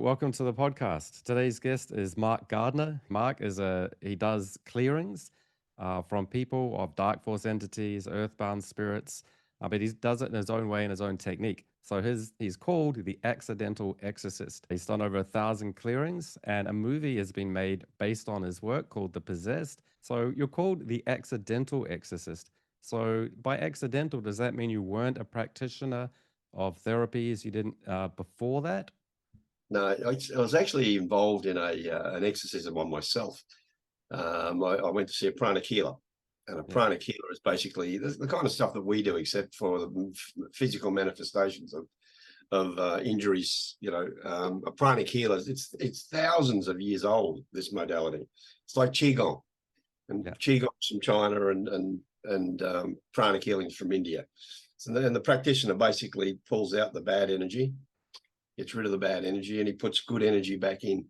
Welcome to the podcast. Today's guest is Mark Gardner. Mark he does clearings from people of dark force entities, earthbound spirits, but he does it in his own way, in his own technique. So he's called the Accidental Exorcist. He's done over 1,000 clearings, and a movie has been made based on his work called The Possessed. So you're called the Accidental Exorcist. So by accidental, does that mean you weren't a practitioner of therapies? You didn't before that? No, I was actually involved in an exorcism on myself. I went to see a pranic healer, and a Yeah. pranic healer is basically the kind of stuff that we do, except for the physical manifestations of injuries. A pranic healer, it's thousands of years old. This modality, it's like qigong, and qigong's from China, and pranic healing's from India. So then the practitioner basically pulls out the bad energy, gets rid of the bad energy, and he puts good energy back in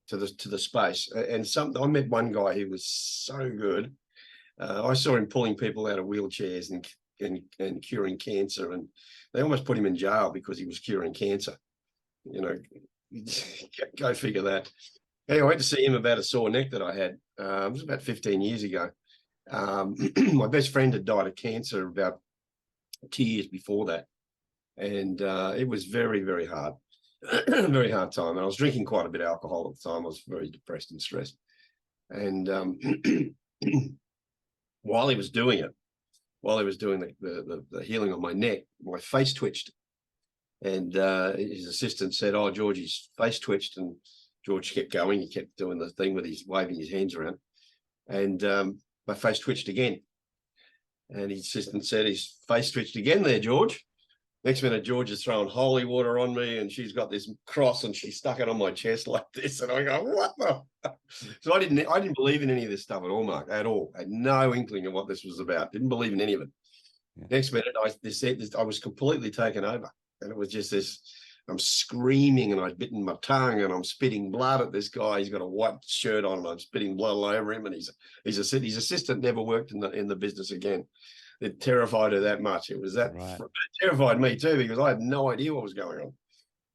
to the space. And I met one guy who was so good. I saw him pulling people out of wheelchairs and curing cancer, and they almost put him in jail because he was curing cancer. Go figure that. Anyway, I went to see him about a sore neck that I had. It was about 15 years ago. My best friend had died of cancer about 2 years before that, and it was very, very hard. Very hard time. And I was drinking quite a bit of alcohol at the time. I was very depressed and stressed. And while he was doing the healing of my neck, my face twitched. And his assistant said, "Oh, Georgie's face twitched." And George kept going. He kept doing the thing with his waving his hands around. And my face twitched again. And his assistant said, "His face twitched again there, George." Next minute, George is throwing holy water on me, and she's got this cross, and she stuck it on my chest like this. And I go, "What the?" So I didn't believe in any of this stuff at all, Mark, at all. I had no inkling of what this was about. Didn't believe in any of it. Yeah. Next minute, I was completely taken over, and it was just this. I'm screaming, and I've bitten my tongue, and I'm spitting blood at this guy. He's got a white shirt on, and I'm spitting blood all over him. And his assistant never worked in the business again. It terrified her that much. It was that right. It terrified me too, because I had no idea what was going on.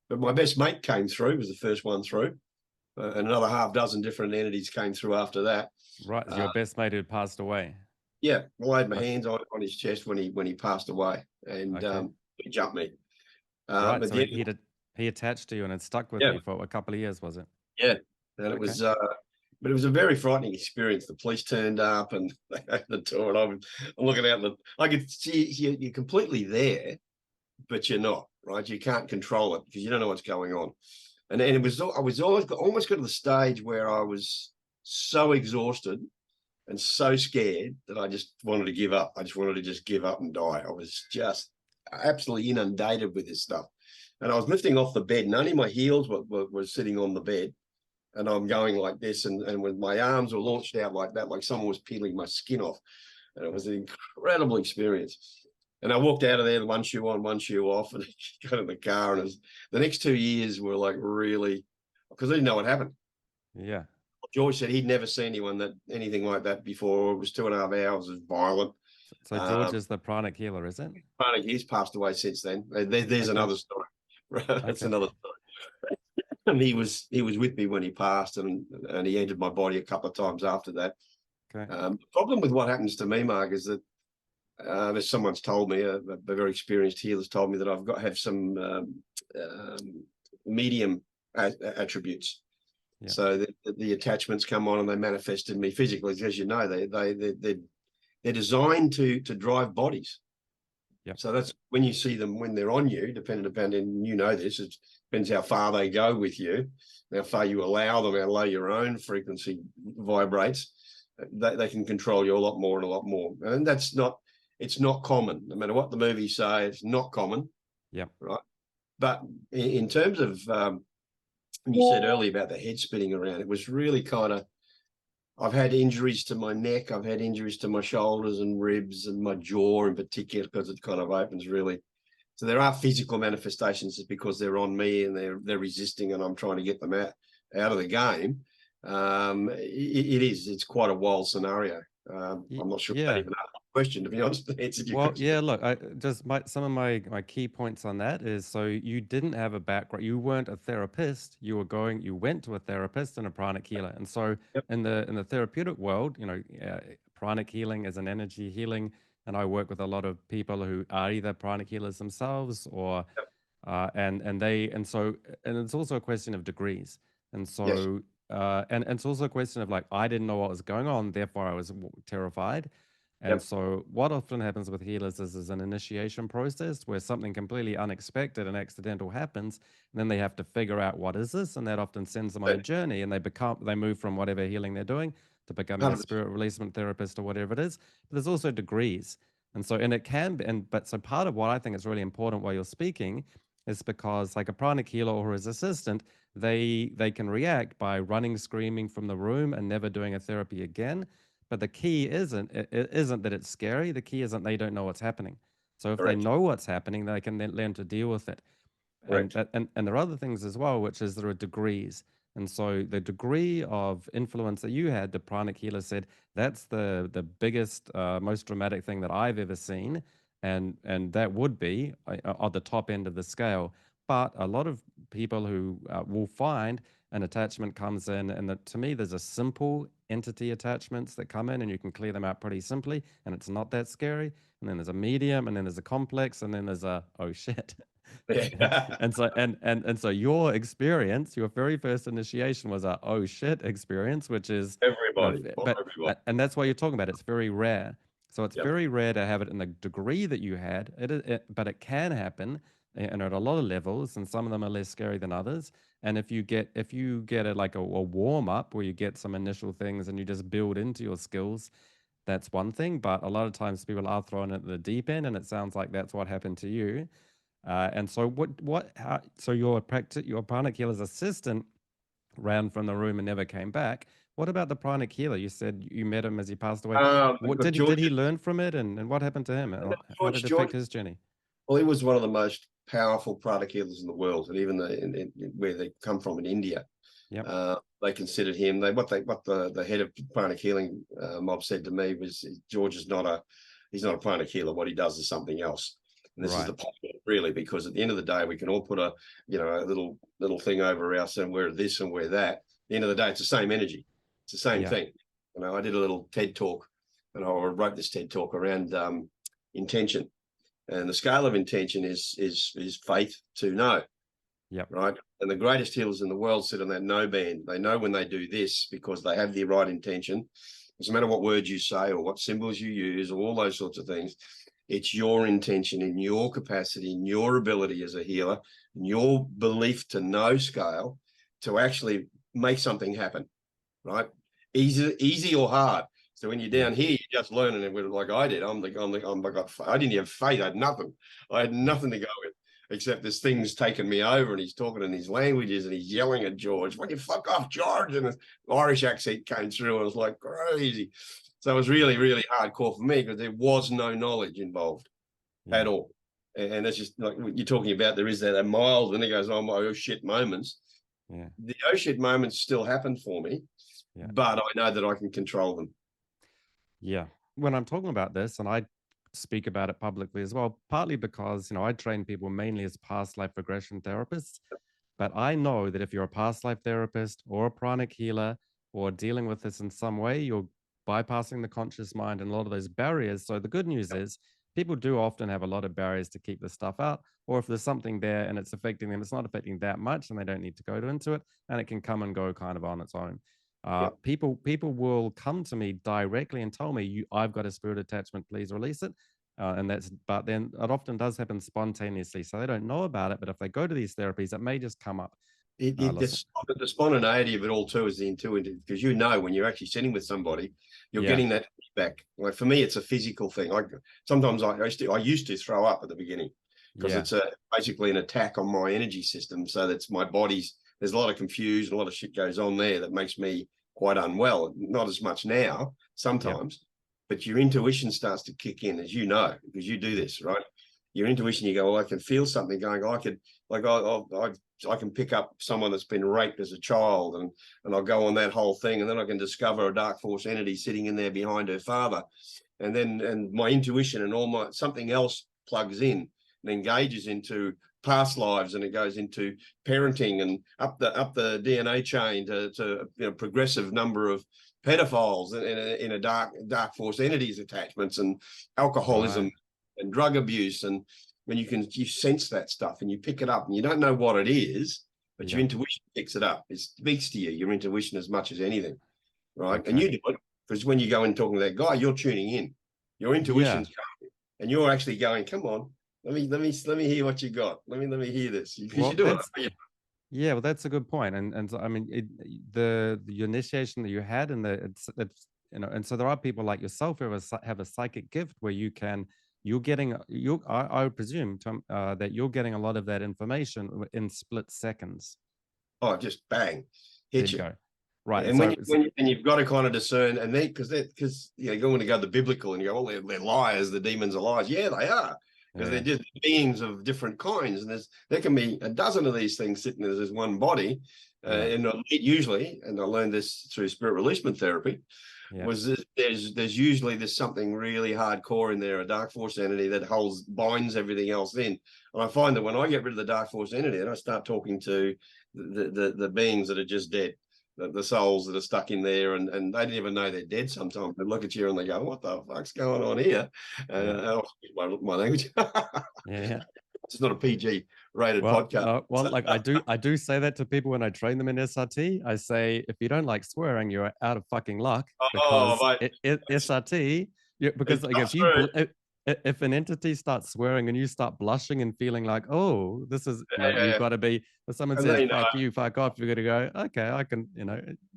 But my best mate came through, was the first one through, and another half dozen different entities came through after that. Right, your best mate who passed away. Yeah, well, I had my hands on his chest when he passed away, and he jumped me. Right, but so he attached to you, and it stuck with you for a couple of years, was it? Yeah, and it was. But it was a very frightening experience. The police turned up, and they opened the door, and I'm looking out. I could see you're completely there, but you're not, right? You can't control it because you don't know what's going on. And I was almost got to the stage where I was so exhausted and so scared that I just wanted to give up. I just wanted to just give up and die. I was just absolutely inundated with this stuff. And I was lifting off the bed, and only my heels were sitting on the bed. And I'm going like this, and when my arms were launched out like that, like someone was peeling my skin off. And it was an incredible experience. And I walked out of there, one shoe on, one shoe off, and got in the car. And the next 2 years were like really, because I didn't know what happened. Yeah. George said he'd never seen anything like that before. It was 2.5 hours. It was violent. So George is the pranic healer, is it? Pranic, he's passed away since then. There's another story. That's another story. And he was with me when he passed, and he entered my body a couple of times after that. Okay. The problem with what happens to me, Mark, is that as someone's told me, a very experienced healer's told me that I've got to have some medium attributes. Yeah. So the attachments come on and they manifest in me physically. As you know, they're designed to drive bodies. Yep. So that's when you see them when they're on you, depending upon, and you know this, it depends how far they go with you, how far you allow them, how low your own frequency vibrates. They can control you a lot more and a lot more. And it's not common. No matter what the movies say, it's not common. Yeah. Right. But in terms of, you said earlier about the head spinning around, it was really kind of, I've had injuries to my neck. I've had injuries to my shoulders and ribs and my jaw in particular, because it kind of opens really. So there are physical manifestations because they're on me and they're resisting, and I'm trying to get them out of the game. It's quite a wild scenario. I'm not sure. Yeah. question, to be honest. Answered your Well, question. yeah, look, I just some of my key points on that is, so you didn't have a background, you weren't a therapist, you went to a therapist and a pranic healer. And so Yep. in the therapeutic world, pranic healing is an energy healing, and I work with a lot of people who are either pranic healers themselves or Yep. and it's also a question of degrees. And Yes. so and it's also a question of like, I didn't know what was going on, therefore I was terrified. And Yep. so, what often happens with healers is an initiation process where something completely unexpected and accidental happens, and then they have to figure out what is this, and that often sends them on a journey, and they move from whatever healing they're doing to becoming a 100%. spirit releasement therapist or whatever it is. But there's also degrees, and so and it can be, and but so part of what I think is really important while you're speaking is because like a pranic healer or his assistant, they can react by running screaming from the room and never doing a therapy again. But the key it isn't that it's scary. The key isn't they don't know what's happening. So if they Correct. know what's happening, they can then learn to deal with it. Correct. And there are other things as well, which is there are degrees. And so the degree of influence that you had, the pranic healer said, that's the biggest, most dramatic thing that I've ever seen. And that would be at the top end of the scale. But a lot of people who will find an attachment comes in, and to me, there's a simple entity attachments that come in, and you can clear them out pretty simply, and it's not that scary. And then there's a medium, and then there's a complex, and then there's a oh shit. Yeah. And so your experience, your very first initiation was a oh shit experience, which is Everybody. For but everybody. and that's why you're talking about it. It's very rare. So it's Yep. very rare to have it in the degree that you had. But it can happen, and at a lot of levels, and some of them are less scary than others. And if you get a warm up where you get some initial things and you just build into your skills, that's one thing. But a lot of times people are thrown at the deep end, and it sounds like that's what happened to you. And so so your pranic healer's assistant ran from the room and never came back. What about the pranic healer? You said you met him as he passed away. What Because did George, he learn from it, and what happened to him? How did it George, affect his journey? well, he was one of the most powerful pranic healers in the world, and even where they come from in India, Yep. they considered him. What the head of pranic healing mob said to me was, George is he's not a pranic healer. What he does is something else. And this is the point, really, because at the end of the day, we can all put a little thing over us and we're this and we're that. At the end of the day, it's the same energy. It's the same thing. I did a little TED talk, and I wrote this TED talk around intention. And the scale of intention is faith to know. Yep. Right. And the greatest healers in the world sit on that no band. They know when they do this because they have the right intention. Doesn't matter what words you say or what symbols you use or all those sorts of things. It's your intention in your capacity, in your ability as a healer, in your belief to know scale to actually make something happen. Right. Easy or hard. So when you're down here, you're just learning it like I did. I didn't have faith. I had nothing. I had nothing to go with, except this thing's taken me over, and he's talking in these languages, and he's yelling at George, "What you fuck off, George?" And the Irish accent came through, and it was like crazy. So it was really, really hardcore for me because there was no knowledge involved at all. And that's just like you're talking about. There is that a mild, and he goes, "Oh, my oh shit moments." Yeah. The oh shit moments still happen for me, but I know that I can control them. Yeah. When I'm talking about this, and I speak about it publicly as well, partly because, I train people mainly as past life regression therapists. But I know that if you're a past life therapist or a pranic healer or dealing with this in some way, you're bypassing the conscious mind and a lot of those barriers. So the good news is people do often have a lot of barriers to keep this stuff out. Or if there's something there and it's affecting them, it's not affecting that much and they don't need to go into it, and it can come and go kind of on its own. People will come to me directly and tell me, I've got a spirit attachment, please release it. But then it often does happen spontaneously. So they don't know about it. But if they go to these therapies, it may just come up. The spontaneity of it all too is the intuitive, because when you're actually sitting with somebody, you're getting that feedback. Like for me, it's a physical thing. Sometimes I used to throw up at the beginning because it's basically an attack on my energy system. So that's my body's. There's a lot of confusion, a lot of shit goes on there that makes me quite unwell. Not as much now, sometimes, but your intuition starts to kick in, as you know, because you do this, right? Your intuition, you go, well, I can feel something going. I can pick up someone that's been raped as a child, and I'll go on that whole thing, and then I can discover a dark force entity sitting in there behind her father, and my intuition and all my something else plugs in and engages into past lives, and it goes into parenting and up the DNA chain to progressive number of pedophiles in a dark force entities attachments and alcoholism Right. and drug abuse. And when you sense that stuff and you pick it up and you don't know what it is, but your intuition picks it up. It speaks to you, your intuition, as much as anything, right? Okay. And you do it because when you go in talking to that guy, you're tuning in. Your intuition's coming, and you're actually going, "Come on, let me hear what you got. Let me hear this." Because Well, you do it. yeah, well, that's a good point. And so, I mean, the initiation that you had, and it's and so there are people like yourself who have a psychic gift where you're getting I would presume, Tom, that you're getting a lot of that information in split seconds. Oh, just bang, There hit you you. go. Right. And and you've got to kind of discern, and because you're going to go the biblical, and you go, "Well, they're liars. The demons are liars." Yeah, they are, because they're just beings of different kinds, and there can be a dozen of these things sitting as one body, and usually, and I learned this through spirit releasement therapy, was that there's usually something really hardcore in there, a dark force entity that binds everything else in. And I find that when I get rid of the dark force entity, and I start talking to the beings that are just dead, the souls that are stuck in there, and they didn't even know they're dead sometimes. They look at you and they go, "What the fuck's going on here?" My language. Yeah. It's not a PG rated Well, podcast. like I do say that to people when I train them in SRT. I say, if you don't like swearing, you're out of fucking luck, because Oh, mate, SRT, because it's like if an entity starts swearing and you start blushing and feeling like, oh, this is, you've got to be, if someone says fuck you, fuck off, you're gonna go, okay, I can,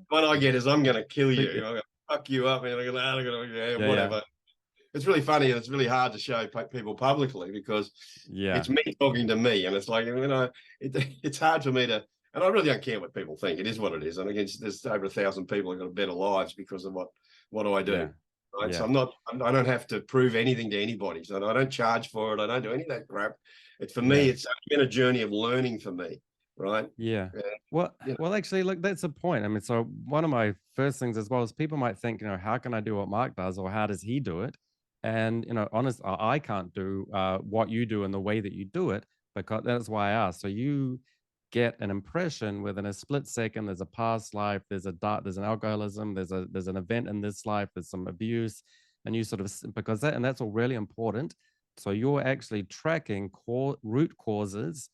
what I get is, I'm going to kill you. treat I'm going to fuck you up, and I'm going to, yeah, whatever. It's really funny, and it's really hard to show people publicly, because yeah, it's me talking to me, and it's like, it's hard for me to, and I really don't care what people think. It is what it is, and against there's over 1,000 people who've got better lives because of what I do. yeah, Right, yeah, so I don't have to prove anything to anybody. So I don't charge for it. I don't do any of that crap. For me, yeah. it's been a journey of learning for me, right? Yeah. Uh, Well, you know, actually, look, that's a point. I mean, so one of my first things as well is people might think, how can I do what Mark does, or how does he do it? And, honest, I can't do what you do in the way that you do it, because that's why I asked. So you get an impression within a split second. There's a past life, there's an alcoholism, there's an event in this life, there's some abuse, and you sort of, because that's all really important. So you're actually tracking root causes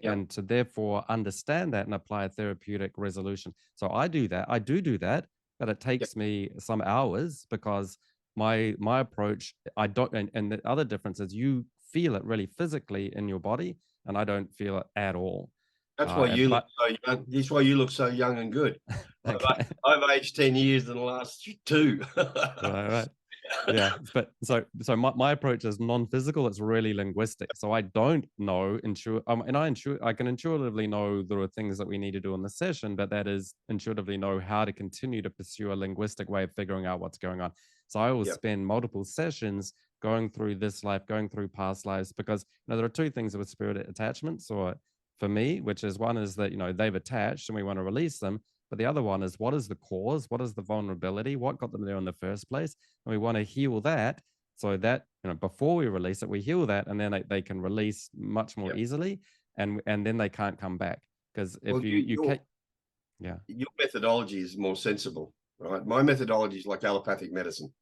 yeah, to therefore understand that and apply a therapeutic resolution. So I do that. I do that, but it yeah. takes me some hours, because my approach, I don't, and the other difference is you feel it really physically in your body, and I don't feel it at all. That's why you look But so young. That's why you look so young and good. okay, I've aged 10 years in the last two. right, right. Yeah, but so my approach is non-physical. It's really linguistic. So I don't know and I can intuitively know there are things that we need to do in the session, but that is intuitively know how to continue to pursue a linguistic way of figuring out what's going on. So I will Yep. spend multiple sessions going through this life, going through past lives, because there are two things with spirit attachments, or for me, which is, one is that they've attached and we want to release them, but the other one is, what is the cause, what is the vulnerability, what got them there in the first place, and we want to heal that, so that before we release it, we heal that, and then they can release much more Yep. easily, and then they can't come back, because if Well, you can't. Yeah. your methodology is more sensible, right? My methodology is like allopathic medicine,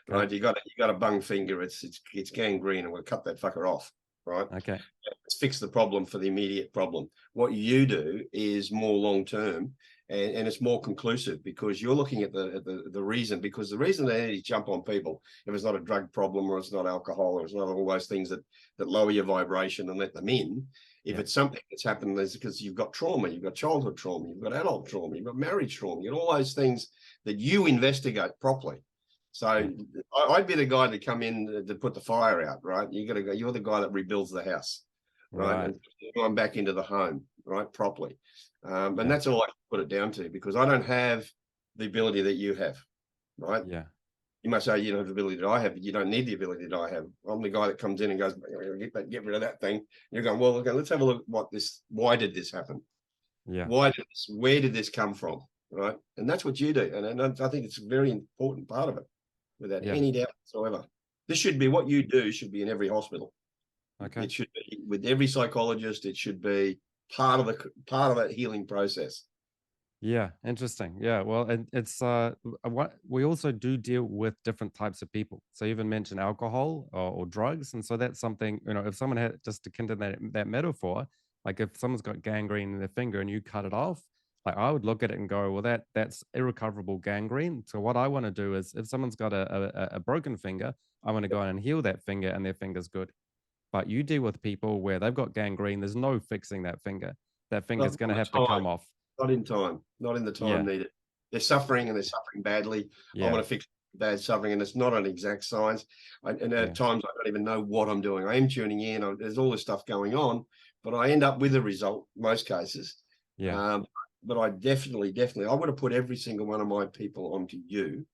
Okay. right? You got a bung finger, it's gangrene, and we'll cut that fucker off, right? Okay. Let's fix the problem for the immediate problem. What you do is more long term, and it's more conclusive, because you're looking at the reason. Because the reason they jump on people, if it's not a drug problem, or it's not alcohol, or it's not all those things that lower your vibration and let them in. If Yeah. it's something that's happened, it's because you've got trauma, you've got childhood trauma, you've got adult trauma, you've got marriage trauma, you've got all those things that you investigate properly. So Yeah. I'd be the guy to come in to put the fire out, right? You got to go. You're the guy that rebuilds the house, right? Right. And going back into the home, right, properly. And Yeah. that's all I can put it down to, because I don't have the ability that you have, right? Yeah. You must say you don't have the ability that I have, but you don't need the ability that I have. I'm the guy that comes in and goes, get rid of that thing. You're going, well, okay, let's have a look at why did this happen? Yeah. Where did this come from? Right. And that's what you do. And I think it's a very important part of it. without Yeah. any doubt whatsoever. This should be what you do, should be in every hospital. Okay. It should be with every psychologist. It should be part of that healing process. Yeah, interesting. Yeah, well, and it's what we also do deal with different types of people. So you even mentioned alcohol or drugs, and so that's something, you know, if someone had, just to continue that metaphor, like if someone's got gangrene in their finger and you cut it off, like I would look at it and go, well, that's irrecoverable gangrene. So what I want to do is, if someone's got a broken finger, I want to go in and heal that finger, and their finger's good. But you deal with people where they've got gangrene, there's no fixing that finger. That finger's Not going in to the have to come time, off. not in time, not in the time Yeah, needed. They're suffering and they're suffering badly. I yeah, want to fix bad suffering, and it's not an exact science. And at yeah. times I don't even know what I'm doing. I am tuning in. There's all this stuff going on, but I end up with a result most cases. Yeah. But I definitely, I would have put every single one of my people onto you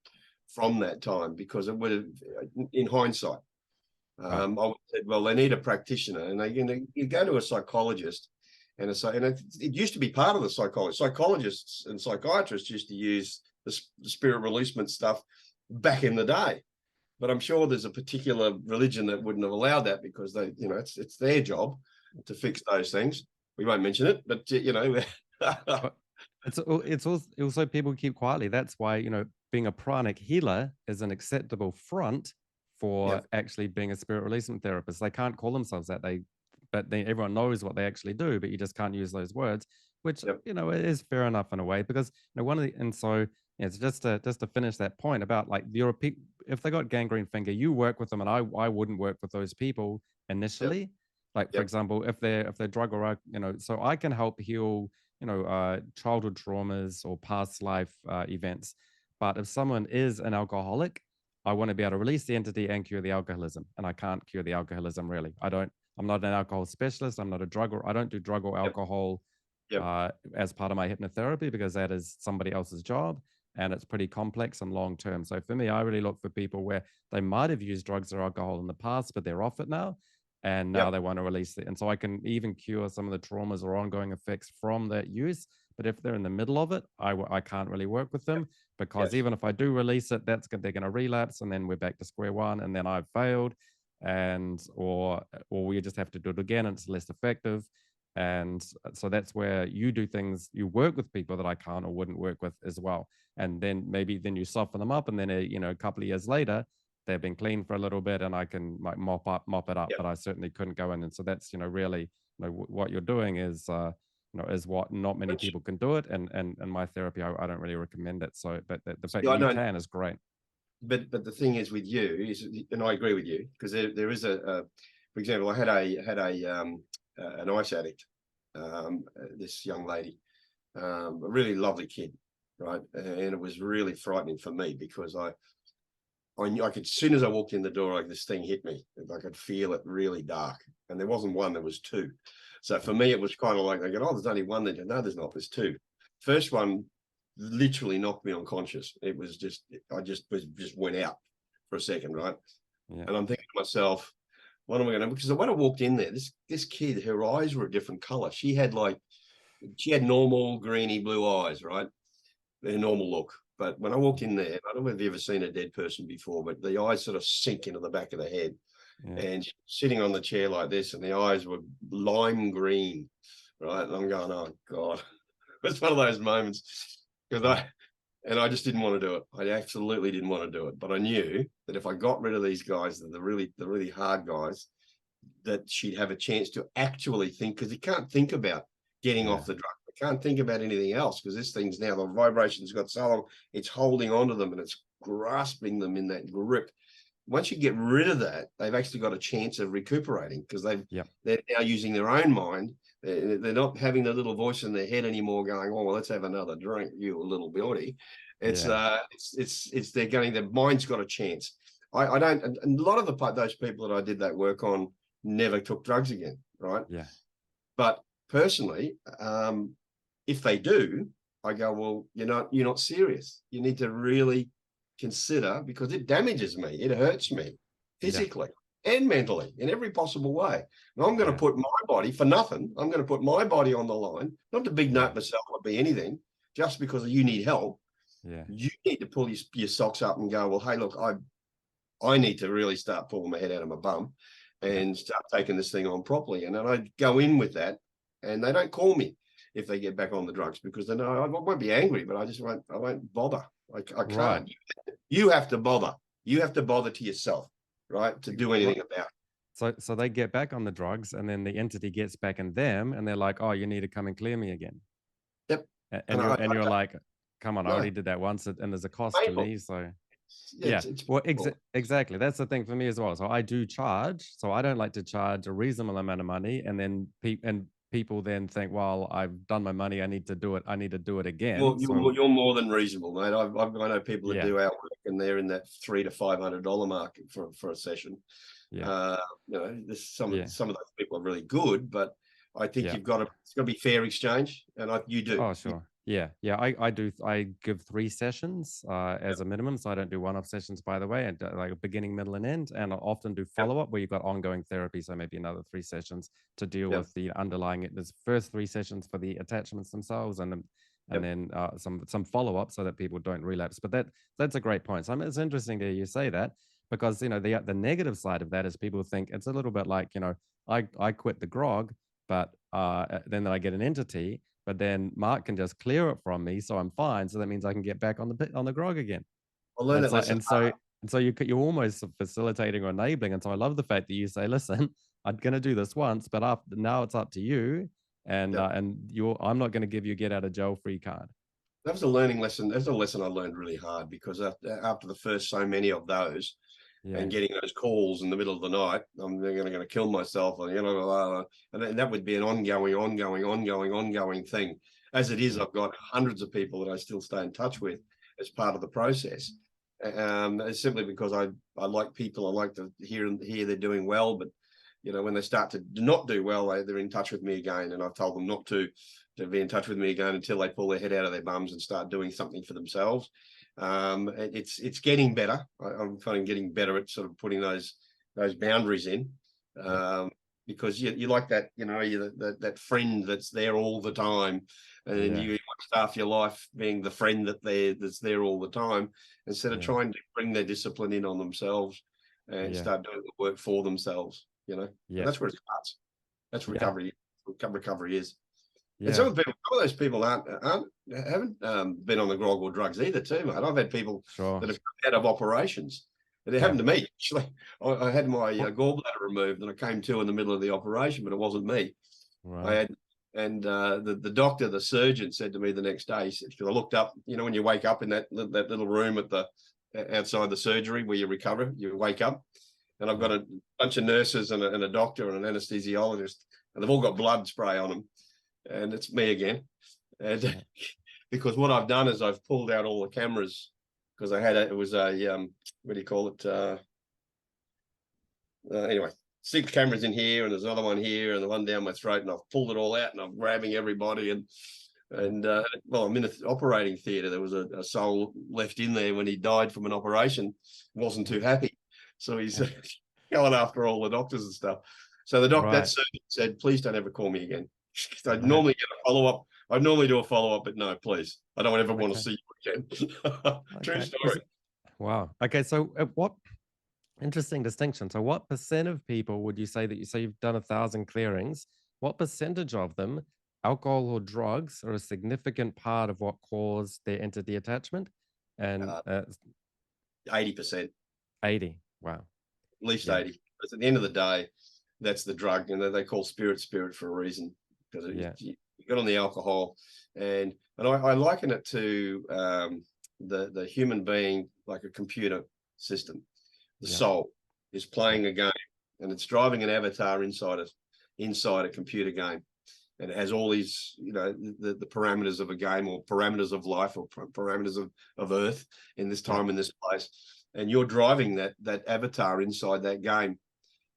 from that time, because it would have, in hindsight, Right. I would have said, well, they need a practitioner, and you go to a psychologist, and it used to be part of the psychology. Psychologists and psychiatrists used to use the spirit releasement stuff back in the day, but I'm sure there's a particular religion that wouldn't have allowed that, because they, it's their job to fix those things. We won't mention it, but But it's also people keep quietly. That's why, you know, being a pranic healer is an acceptable front yeah, for actually being a spirit releasement therapist. They can't call themselves that. Everyone knows what they actually do, but you just can't use those words, which, yep, you know, it is fair enough in a way, because, you know, and so yeah, it's just to finish that point about like if they got gangrene finger, you work with them, and I wouldn't work with those people yep, initially. Like for yep, example, if they're drug or you know, so I can help heal, you know, childhood traumas or past life events. But if someone is an alcoholic, I want to be able to release the entity and cure the alcoholism, and I can't cure the alcoholism really. I'm not an alcohol specialist. I'm not a drug, or I don't do drug or yep, alcohol yep, as part of my hypnotherapy, because that is somebody else's job, and it's pretty complex and long term. So for me, I really look for people where they might have used drugs or alcohol in the past, but they're off it now, and now yep, they want to release it. And so I can even cure some of the traumas or ongoing effects from that use. But if they're in the middle of it, I can't really work with them, because yes, even if I do release it, they're going to relapse, and then we're back to square one, and then I've failed, and or we just have to do it again, and it's less effective. And so that's where you do things, you work with people that I can't or wouldn't work with as well, and then then you soften them up, and then a couple of years later they've been clean for a little bit, and I can like mop it up, yep. but I certainly couldn't go in. And so that's, really, what you're doing is is what not many Which, people can do it, and my therapy, I don't really recommend it. So but the fact I that you don't. can is great. But the thing is with you is, and I agree with you, because there is for example, I had an ice addict, this young lady, a really lovely kid, right? And it was really frightening for me, because I knew I could, as soon as I walked in the door, like this thing hit me. I could feel it really dark, and there wasn't one, there was two. So for me, it was kind of like, they go, oh, there's only one. Then no, there's not. There's two. First one literally knocked me unconscious. It was just, I just went out for a second, right? Yeah, And I'm thinking to myself, what am I going to? Because when I walked in there, this kid, her eyes were a different color. She had normal greeny blue eyes, right? Their normal look. But when I walked in there, I don't know if you've ever seen a dead person before, but the eyes sort of sink into the back of the head. yeah, And she's sitting on the chair like this, and the eyes were lime green, right? And I'm going, oh God. It's one of those moments, because yeah, I just didn't want to do it. I absolutely didn't want to do it. But I knew that if I got rid of these guys, the really hard guys, that she'd have a chance to actually think, because you can't think about getting yeah, off the drug. I can't think about anything else, because this thing's now, the vibration's got so long, it's holding onto them, and it's grasping them in that grip. Once you get rid of that, they've actually got a chance of recuperating, because yeah, they're now using their own mind. They're not having the little voice in their head anymore going, oh, well, let's have another drink, you little beauty. It's yeah, they're going, their mind's got a chance. I don't, and a lot of those people that I did that work on never took drugs again, right? yeah, But personally, if they do, I go, well, you're not serious. You need to really consider, because it damages me. It hurts me yeah, physically and mentally in every possible way. And I'm going to yeah, put my body, for nothing, I'm going to put my body on the line, not to big yeah, note myself or be anything, just because you need help. yeah, You need to pull your socks up and go, well, hey, look, I need to really start pulling my head out of my bum and start taking this thing on properly. And then I go in with that, and they don't call me if they get back on the drugs, because they know I won't be angry, but I won't bother. I can't. Right. You have to bother. You have to bother to yourself, right, to do anything about it. So they get back on the drugs, and then the entity gets back in them, and they're like, "Oh, you need to come and clear me again." Yep. And you're like, "Come on, I No, already did that once, and there's a cost to painful. me." So Yeah, yeah, well, exactly. That's the thing for me as well. So I do charge. So I don't like to charge a reasonable amount of money, and then people then think, "Well, I've done my money. I need to do it. I need to do it again." So you're more than reasonable, mate. I know people that yeah, do our work, and they're in that $300 to $500 market for a session. yeah, Some yeah, of those people are really good, but I think yeah. it's got to be fair exchange, and you do. Oh, sure. Yeah, yeah. I give 3 sessions as a minimum, so I don't do one-off sessions, by the way, and like a beginning, middle, and end. And I often do Yep, follow-up where you've got ongoing therapy, so maybe another 3 sessions to deal yep, with the underlying. There's first 3 sessions for the attachments themselves, and yep. then some follow-up so that people don't relapse. But that's a great point. So it's interesting to hear you say that, because the negative side of that is people think it's a little bit like, I quit the grog, but then I get an entity, but then Mark can just clear it from me, so I'm fine. So that means I can get back on the grog again. I And learned that it's like, lesson. and so you're almost facilitating or enabling. And so I love the fact that you say, "Listen, I'm going to do this once, but now it's up to you, and Yep. I'm not going to give you a get out of jail free card." That was a learning lesson. That's a lesson I learned really hard, because after the first so many of those, Yeah, and getting those calls in the middle of the night, I'm going to kill myself, and that would be an ongoing thing. As it is, yeah, I've got hundreds of people that I still stay in touch with as part of the process. It's simply because I like people. I like to hear they're doing well, but when they start to not do well, they're in touch with me again, and I've told them not to be in touch with me again until they pull their head out of their bums and start doing something for themselves. It's getting better. I'm finding getting better at sort of putting those boundaries in, yeah, because you like that, that friend that's there all the time, and then yeah, you start your life being the friend that's there all the time, instead of yeah, trying to bring their discipline in on themselves and yeah, start doing the work for themselves. And yeah, that's where it starts. That's yeah, recovery. Recovery is. And yeah. some of those people haven't been on the grog or drugs either, too, mate. I've had people Sure. that have come out of operations. And it Yeah. happened to me, actually. I had my What? gallbladder removed, and I came to in the middle of the operation, but it wasn't me. I Right. had, and the doctor, the surgeon, said to me the next day, because I looked up, when you wake up in that little room at the outside the surgery where you recover, you wake up, and I've Yeah. got a bunch of nurses and a doctor and an anesthesiologist, and they've all got blood spray on them, and it's me again. And Yeah. because what I've done is I've pulled out all the cameras, because it was a what do you call it? Anyway, 6 cameras in here, and there's another one here, and the one down my throat, and I've pulled it all out, and I'm grabbing everybody, and Yeah. well, I'm in the operating theatre. There was a soul left in there when he died from an operation. Wasn't too happy, so he's going after all the doctors and stuff. So that Right. surgeon said, "Please don't ever call me again." I'd Right. normally get a follow-up. I'd normally do a follow-up, but no, please. I don't ever want to Okay. see you again. True Okay. story. Wow. Okay. So, what interesting distinction. So, what percent of people would you say that you say you've done 1,000 clearings? What percentage of them, alcohol or drugs, are a significant part of what caused their entity attachment? And Uh, 80%, 80. Wow. at least Yeah. 80. Because at the end of the day, that's the drug, and they call spirit for a reason, because Yeah. you got on the alcohol, and I liken it to the human being like a computer system. The Yeah. soul is Yeah. playing a game, and it's driving an avatar inside a computer game, and it has all these, the parameters of a game, or parameters of life, or parameters of Earth in this Yeah. time, in this place, and you're driving that avatar inside that game.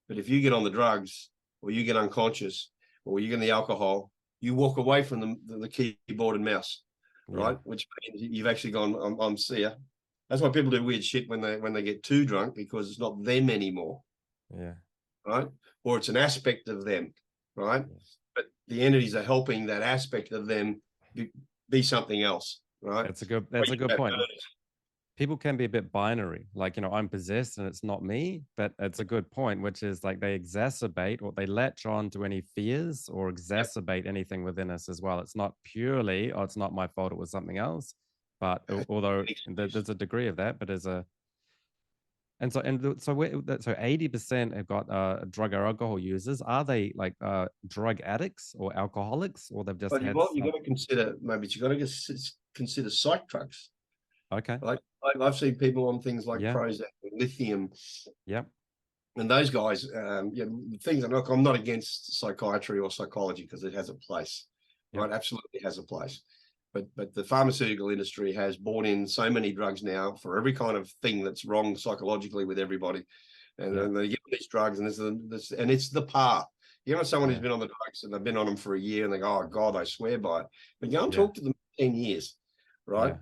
But if you get on the drugs, or you get unconscious, or you get the alcohol, you walk away from the keyboard and mouse, Yeah. right? Which means you've actually gone, I'm see ya. That's why people do weird shit when they get too drunk, because it's not them anymore, Yeah. right? Or it's an aspect of them, right? Yeah. But the entities are helping that aspect of them be something else, right? That's a good point. people can be a bit binary, like, I'm possessed and it's not me. But it's a good point, which is like they exacerbate or they latch on to any fears or Yep. exacerbate anything within us as well. It's not purely, oh, it's not my fault, it was something else. But It has to be although an excuse. there's a degree of that, but there's a so 80% have got drug or alcohol users. Are they like drug addicts or alcoholics, or they've just But had you some? got to consider, maybe you got to consider psych drugs. Okay. Like I've seen people on things like Yeah. Prozac, lithium, Yep. and those guys. Things. Look, I'm not against psychiatry or psychology because it has a place, Yep. right? Absolutely has a place. But the pharmaceutical industry has bought in so many drugs now for every kind of thing that's wrong psychologically with everybody, and Yep. then they give these drugs, and and it's the path. Someone who's Yeah. been on the drugs and they've been on them for a year, and they go, "Oh God, I swear by it." But go and Yeah. talk to them 10 years, right? Yeah.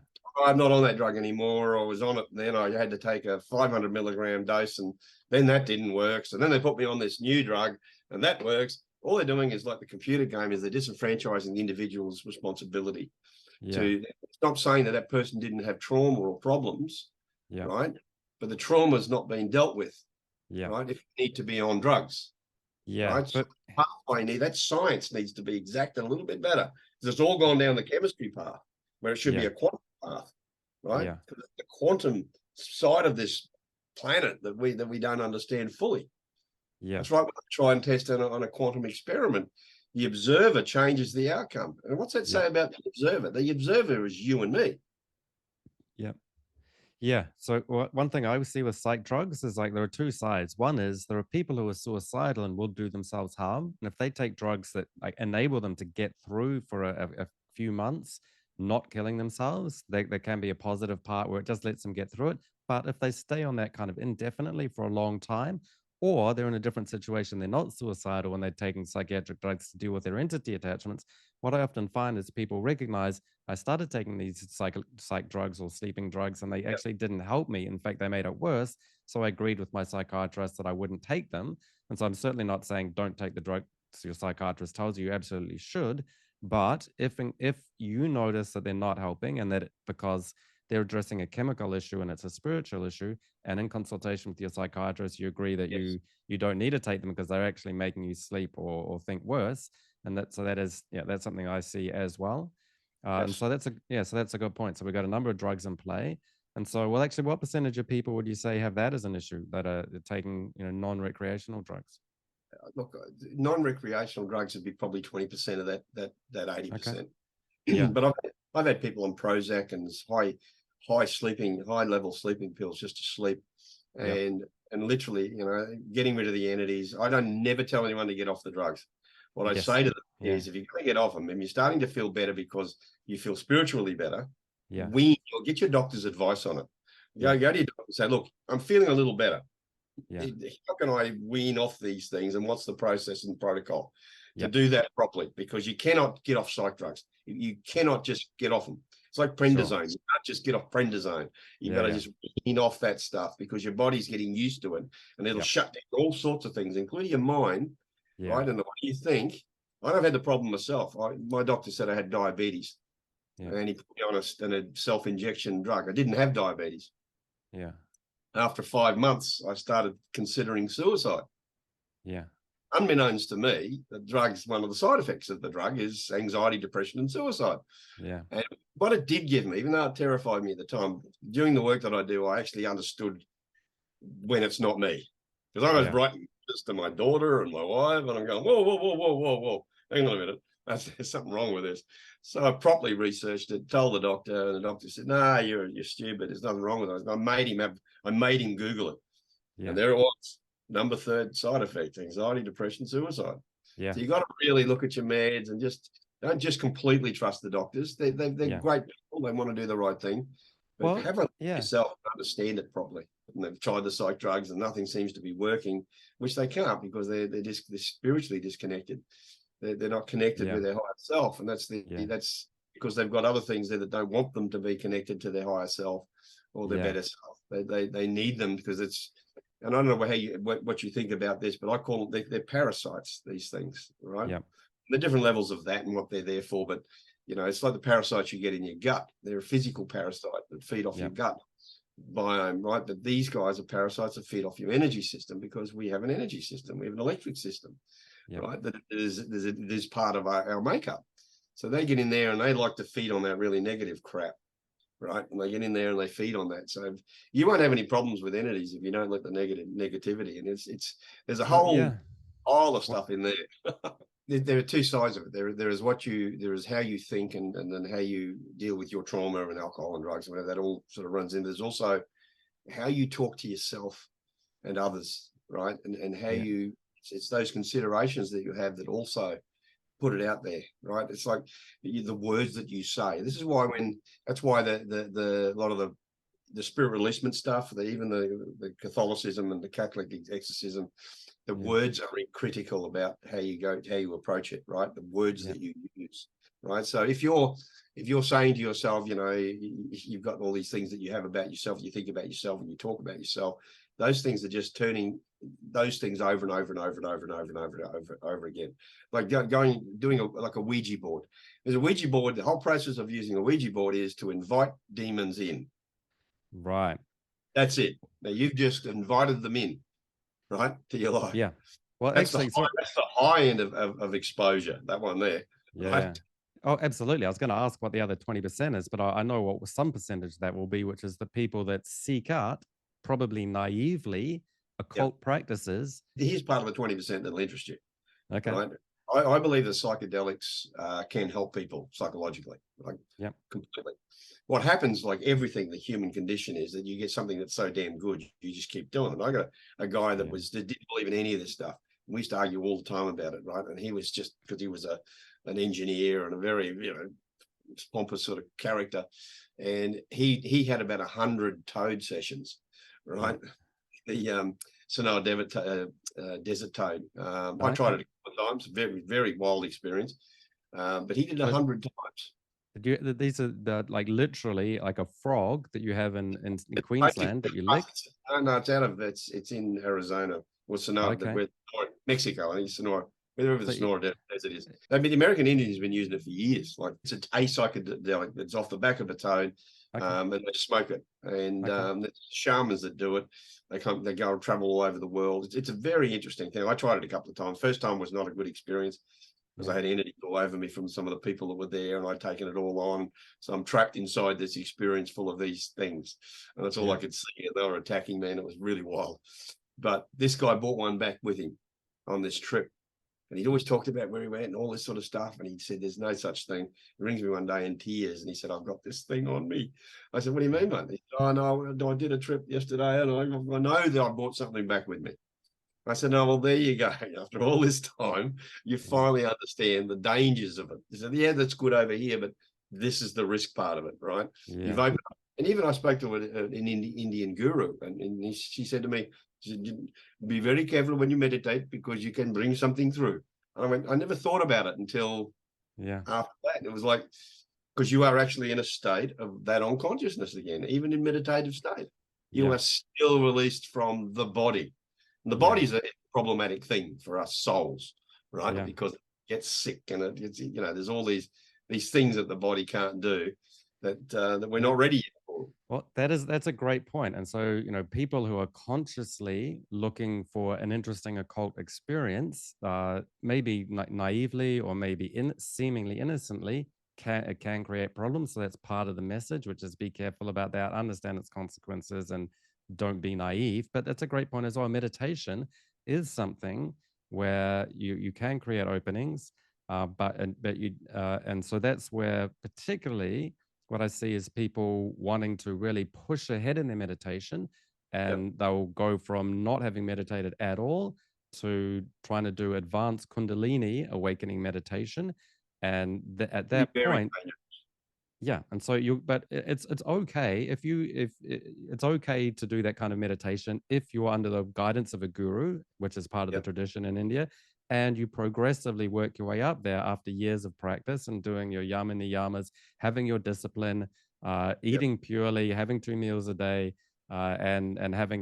I'm not on that drug anymore. I was on it then. I had to take a 500 milligram dose, and then that didn't work. So then they put me on this new drug, and that works. All they're doing is like the computer game, is they're disenfranchising the individual's responsibility. Yeah. To stop saying that that person didn't have trauma or problems, Yeah. right? But the trauma's not being dealt with, Yeah. right? If you need to be on drugs, Yeah. right? So But pathway that science needs to be exacted a little bit better, because it's all gone down the chemistry path where it should be yeah. a quantum path, right? Yeah. Because it's the quantum side of this planet that we don't understand fully. Yeah. That's right. When I try and test on a quantum experiment, the observer changes the outcome. And what's that Yeah. say about the observer? The observer is you and me. Yeah. Yeah. So one thing I would see with psych drugs is like there are two sides. One is there are people who are suicidal and will do themselves harm, and if they take drugs that like enable them to get through for a few months, not killing themselves, there can be a positive part where it just lets them get through it. But if they stay on that kind of indefinitely for a long time, or they're in a different situation, they're not suicidal when they're taking psychiatric drugs to deal with their entity attachments. What I often find is people recognize I started taking these psych drugs or sleeping drugs, and they Yeah. actually didn't help me. In fact, they made it worse. So I agreed with my psychiatrist that I wouldn't take them. And so I'm certainly not saying don't take the drugs your psychiatrist tells you. You absolutely should. But if you notice that they're not helping, and that because they're addressing a chemical issue and it's a spiritual issue, and in consultation with your psychiatrist, you agree that Yes. you don't need to take them because they're actually making you sleep or think worse. And that is, yeah, that's something I see as well. And Yes. so that's a good point. So we've got a number of drugs in play. And so, well, actually, what percentage of people would you say have that as an issue, that are taking, non-recreational drugs? Look, non-recreational drugs would be probably 20% of that Okay. 80%. Yeah. But I've had people on Prozac and high level sleeping pills just to sleep, Yep. and literally, getting rid of the entities. I don't never tell anyone to get off the drugs. What I Yes. say to them Yeah. is, if you're going to get off them and you're starting to feel better because you feel spiritually better, Yeah. or get your doctor's advice on it. Yeah. Go to your doctor and say, look, I'm feeling a little better. Yeah. How can I wean off these things, and what's the process and protocol to Yep. do that properly? Because you cannot get off psych drugs. You cannot just get off them. It's like Sure. prednisone. You can't just get off prednisone. You've Yeah. got to Yeah. just wean off that stuff, because your body's getting used to it, and it'll Yep. shut down all sorts of things, including your mind, Yeah. right? And the way you think. I've had the problem myself. My doctor said I had diabetes, Yeah. and he put me on a self-injection drug. I didn't have diabetes. Yeah. After 5 months, I started considering suicide. Yeah. Unbeknownst to me, the drugs, one of the side effects of the drug is anxiety, depression, and suicide. Yeah. And what it did give me, even though it terrified me at the time, doing the work that I do, I actually understood when it's not me. Because I was Yeah. writing this to my daughter and my wife, and I'm going, whoa, whoa, whoa, whoa, whoa, whoa. Hang on a minute. There's something wrong with this. So I properly researched it, told the doctor, and the doctor said, "Nah, you're stupid. There's nothing wrong with it." I made him Google it. Yeah. And there it was. Number third side effect: anxiety, depression, suicide. Yeah. So you got to really look at your meds, and don't just completely trust the doctors. They're Yeah. great people. They want to do the right thing, but Well, have a look at yeah. yourself and understand it properly. And they've tried the psych drugs, and nothing seems to be working, which they can't, because they're spiritually disconnected. They're not connected Yeah. with their higher self, and that's Yeah. because they've got other things there that don't want them to be connected to their higher self or their Yeah. better self. They need them, because it's. And I don't know what you think about this, but I call them, they're parasites, these things, right? Yeah. The different levels of that and what they're there for. But it's like the parasites you get in your gut. They're a physical parasite that feed off Yeah. your gut. biome, right? But these guys are parasites that feed off your energy system, because we have an energy system, we have an electric system, right? That is part of our makeup. So they get in there and they like to feed on that really negative crap, right? And they get in there and they feed on that. So you won't have any problems with entities if you don't let the negativity. And there's a whole pile of stuff in there. There are two sides of it. There is how you think, and then how you deal with your trauma and alcohol and drugs and whatever. That all sort of runs in. There's also how you talk to yourself and others, right? And how it's those considerations that you have that also put it out there, right? It's like the words that you say. This is why that's why the lot of the spirit releasement stuff, even the Catholicism and the Catholic exorcism, the words are critical about how you approach it, right? The words that you use, right? So if you're saying to yourself, you've got all these things that you have about yourself, you think about yourself and you talk about yourself, those things are just turning those things over and over and over and over and over and over and over again. Like doing a Ouija board. There's a Ouija board. The whole process of using a Ouija board is to invite demons in. Right. That's it. Now you've just invited them in, right, to your life. Yeah. Well, that's the high end of exposure, that one there. Yeah. Right? Oh, absolutely. I was going to ask what the other 20% is, but I know what some percentage that will be, which is the people that seek out, probably naively, occult practices. Here's part of the 20% that'll interest you. Okay. Right? I believe that psychedelics can help people psychologically, like completely. What happens, like everything, the human condition, is that you get something that's so damn good, you just keep doing it. I got a guy that didn't believe in any of this stuff. We used to argue all the time about it, right? And he was just, because he was an engineer and a very pompous sort of character, and he had about 100 toad sessions, right? The Sonora desert toad. I tried it a couple of times. Very, very wild experience. But he did 100 times. These are like literally like a frog that you have in Queensland that you lick? No, it's in Arizona or Sonora, Mexico. I think Sonora, wherever the Sonora desert is. I mean, the American Indians have been using it for years. Like it's a psychedelic that's off the back of a toad, and they smoke it. And the shamans that do it, they go and travel all over the world. It's a very interesting thing. I tried it a couple of times. First time was not a good experience, because I had entities all over me from some of the people that were there, and I'd taken it all on. So I'm trapped inside this experience full of these things. And that's all I could see. And they were attacking me, and it was really wild. But this guy brought one back with him on this trip. And he'd always talked about where he went and all this sort of stuff. And he said, there's no such thing. He rings me one day in tears, and he said, I've got this thing on me. I said, what do you mean, mate? He said, oh, no, I did a trip yesterday, and I know that I brought something back with me. I said, no, well, there you go. After all this time, you finally understand the dangers of it. He said, yeah, that's good over here, but this is the risk part of it, right? You've opened up. And even I spoke to an Indian guru, and she said to me, be very careful when you meditate, because you can bring something through. And I went, I never thought about it until after that. It was like, because you are actually in a state of that unconsciousness again, even in meditative state. You are still released from the body. And the body's a problematic thing for us souls, right? Because it gets sick, and it's there's all these things that the body can't do that we're not ready yet for. Well, that's a great point. And so, people who are consciously looking for an interesting occult experience, maybe naively or maybe seemingly innocently, can create problems. So that's part of the message, which is be careful about that, understand its consequences, and don't be naive. But that's a great point as well. Meditation is something where you can create openings, and so that's where particularly what I see is people wanting to really push ahead in their meditation, and they'll go from not having meditated at all to trying to do advanced Kundalini awakening meditation, and at that point. Yeah, and so but it's okay if it's okay to do that kind of meditation if you're under the guidance of a guru, which is part of the tradition in India, and you progressively work your way up there after years of practice and doing your yama niyamas, having your discipline, eating purely, having 2 meals a day, and having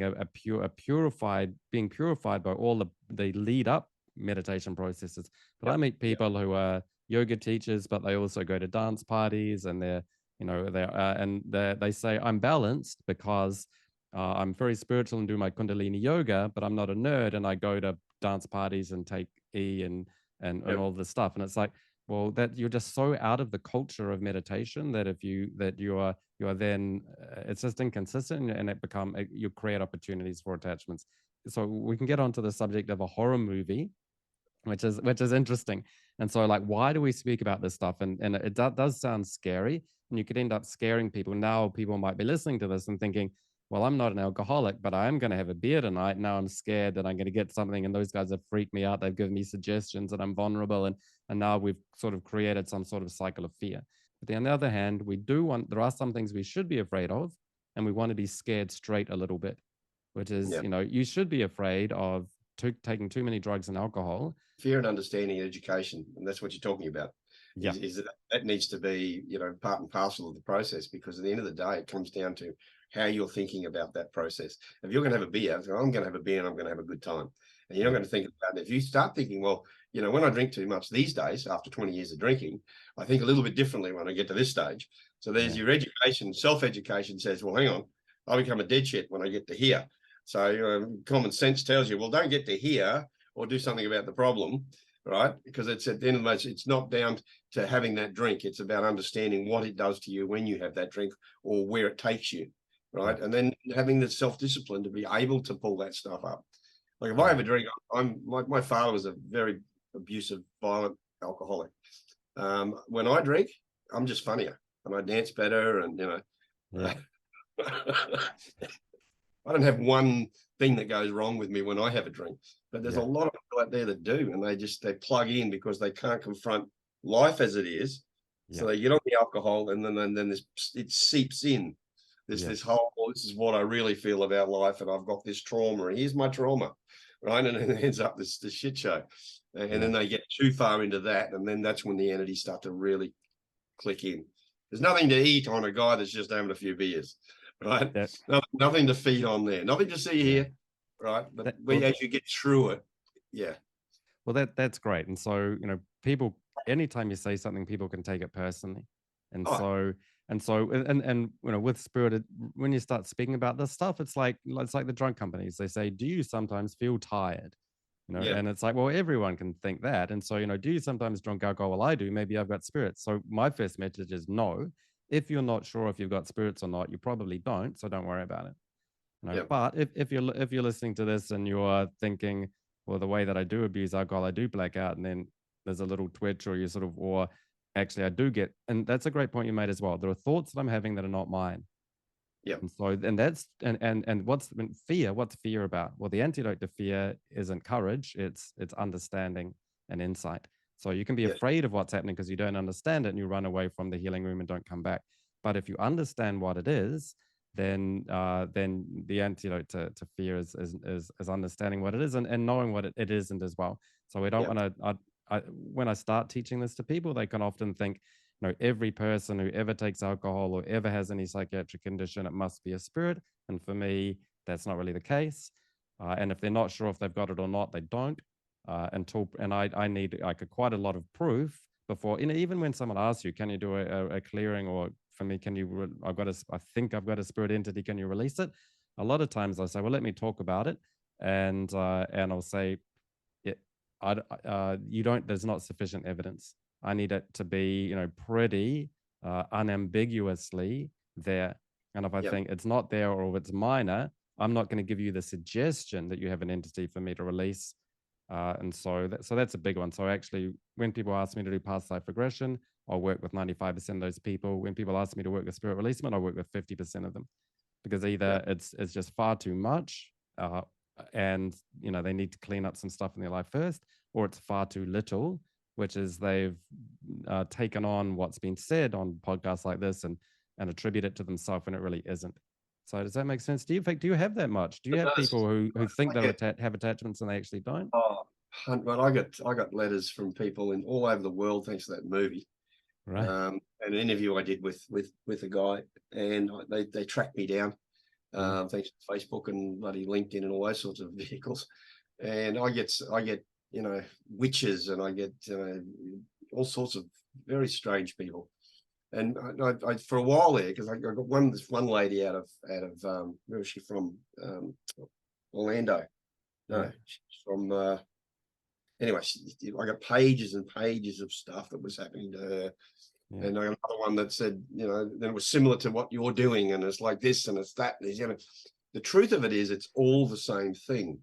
being purified by all the lead up meditation processes. But I meet people who are yoga teachers, but they also go to dance parties, and they're they say I'm balanced because I'm very spiritual and do my Kundalini yoga, but I'm not a nerd, and I go to dance parties and take and Yep. all this stuff. And it's like, well, that you're just so out of the culture of meditation that you are then it's just inconsistent, and you create opportunities for attachments. So we can get onto the subject of a horror movie, which is interesting. And so, like, why do we speak about this stuff? And it does sound scary, and you could end up scaring people. Now people might be listening to this and thinking, well, I'm not an alcoholic, but I am going to have a beer tonight. Now I'm scared that I'm going to get something, and those guys have freaked me out. They've given me suggestions that I'm vulnerable, and now we've sort of created some sort of cycle of fear. But on the other hand, there are some things we should be afraid of, and we want to be scared straight a little bit, which is, Yep. you should be afraid of taking too many drugs and alcohol. Fear and understanding education, and that's what you're talking about. Yeah. Is that needs to be, part and parcel of the process, because at the end of the day, it comes down to how you're thinking about that process. If you're going to have a beer, I'm going to have a beer and I'm going to have a good time. And you're not going to think about it. If you start thinking, well, when I drink too much these days, after 20 years of drinking, I think a little bit differently when I get to this stage. So there's your education, self-education says, well, hang on, I become a dead shit when I get to here. So common sense tells you, well, don't get to here or do something about the problem, right? Because it's at the end of the day, it's not down to having that drink. It's about understanding what it does to you when you have that drink or where it takes you, right? And then having the self-discipline to be able to pull that stuff up. Like if I have a drink, my father was a very abusive, violent alcoholic. When I drink, I'm just funnier and I dance better, and I don't have one thing that goes wrong with me when I have a drink, but there's a lot of people out there that do, and they plug in because they can't confront life as it is. So they get on the alcohol, and then it seeps in. This whole, well, this is what I really feel about life, and I've got this trauma, and here's my trauma, right? And it ends up this shit show. And then they get too far into that, and then that's when the entities start to really click in. There's nothing to eat on a guy that's just having a few beers, right? Nothing to feed on there, nothing to see here, right? But as you get through it, well, that's great. And so, people, anytime you say something, people can take it personally. And with spirit, when you start speaking about this stuff, it's like the drug companies. They say, do you sometimes feel tired? And it's like, well, everyone can think that. And so, do you sometimes drink alcohol? Well, I do. Maybe I've got spirits. So my first message is no. If you're not sure if you've got spirits or not, you probably don't. So don't worry about it. But if you're listening to this and you're thinking, well, the way that I do abuse alcohol, I do black out, and then there's a little twitch, or or actually I do get, and that's a great point you made as well. There are thoughts that I'm having that are not mine. And so, and what's fear? What's fear about? Well, the antidote to fear isn't courage; it's understanding and insight. So you can be afraid of what's happening because you don't understand it, and you run away from the healing room and don't come back. But if you understand what it is, then the antidote to fear is understanding what it is, and knowing what it isn't as well. So we don't want to. When I start teaching this to people, they can often think, every person who ever takes alcohol or ever has any psychiatric condition, it must be a spirit. And for me, that's not really the case. And if they're not sure if they've got it or not, they don't. I need like quite a lot of proof before, even when someone asks you, can you do a clearing, or for me, I think I've got a spirit entity, can you release it? A lot of times I say, well, let me talk about it. And I'll say, there's not sufficient evidence. I need it to be, pretty unambiguously there. And if I think it's not there, or if it's minor, I'm not going to give you the suggestion that you have an entity for me to release. And so that's a big one. So actually, when people ask me to do past life regression, I'll work with 95% of those people. When people ask me to work with spirit releasement, I work with 50% of them, because either it's just far too much, and they need to clean up some stuff in their life first, or it's far too little, which is they've taken on what's been said on podcasts like this and attribute it to themselves when it really isn't. So does that make sense? Do you have that much? Do you have people who think they have attachments and they actually don't? Oh, but I got letters from people in all over the world thanks to that movie. Right. An interview I did with a guy, and they tracked me down, thanks to Facebook and bloody LinkedIn and all those sorts of vehicles. And I get witches, and I get all sorts of very strange people And I for a while there, because I got this one lady out of where was she from? Orlando. No, she's from anyway, I got pages and pages of stuff that was happening to her. Yeah. And I got another one that said, then it was similar to what you're doing, and it's like this and it's that. And the truth of it is, it's all the same thing.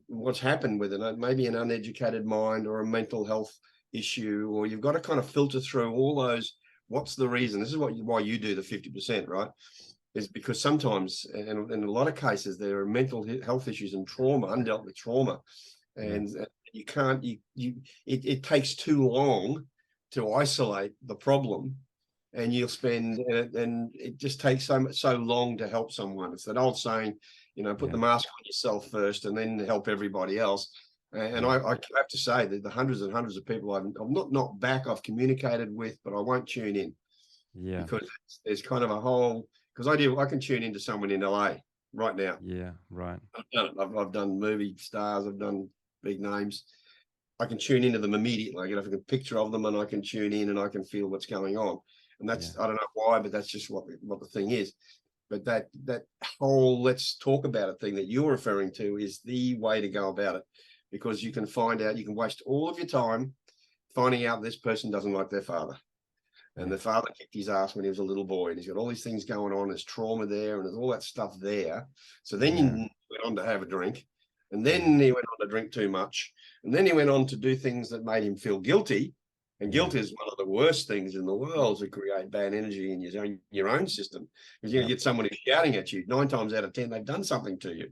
What's happened with it, maybe an uneducated mind or a mental health issue, or you've got to kind of filter through all those. What's the reason? This is why you do the 50%, right? Is because sometimes, and in a lot of cases, there are mental health issues and trauma, undealt with trauma, and you can't. It takes too long to isolate the problem, and you'll spend, and it just takes so long to help someone. It's that old saying, put the mask on yourself first, and then help everybody else. And I have to say that the hundreds and hundreds of people I've not back, I've communicated with, but I won't tune in. Yeah. Because there's kind of a whole, because I can tune into someone in LA right now. Yeah, right. I've done it. I've done movie stars, I've done big names. I can tune into them immediately. I get a picture of them and I can tune in and I can feel what's going on. And that's, I don't know why, but that's just what the thing is. But that whole let's talk about it thing that you're referring to is the way to go about it, because you can find out, you can waste all of your time finding out this person doesn't like their father. And the father kicked his ass when he was a little boy, and he's got all these things going on. There's trauma there, and there's all that stuff there. So then you went on to have a drink, and then he went on to drink too much, and then he went on to do things that made him feel guilty. And guilt is one of the worst things in the world to create bad energy in your own system, because you're going to get someone who's shouting at you. 9 times out of 10, they've done something to you.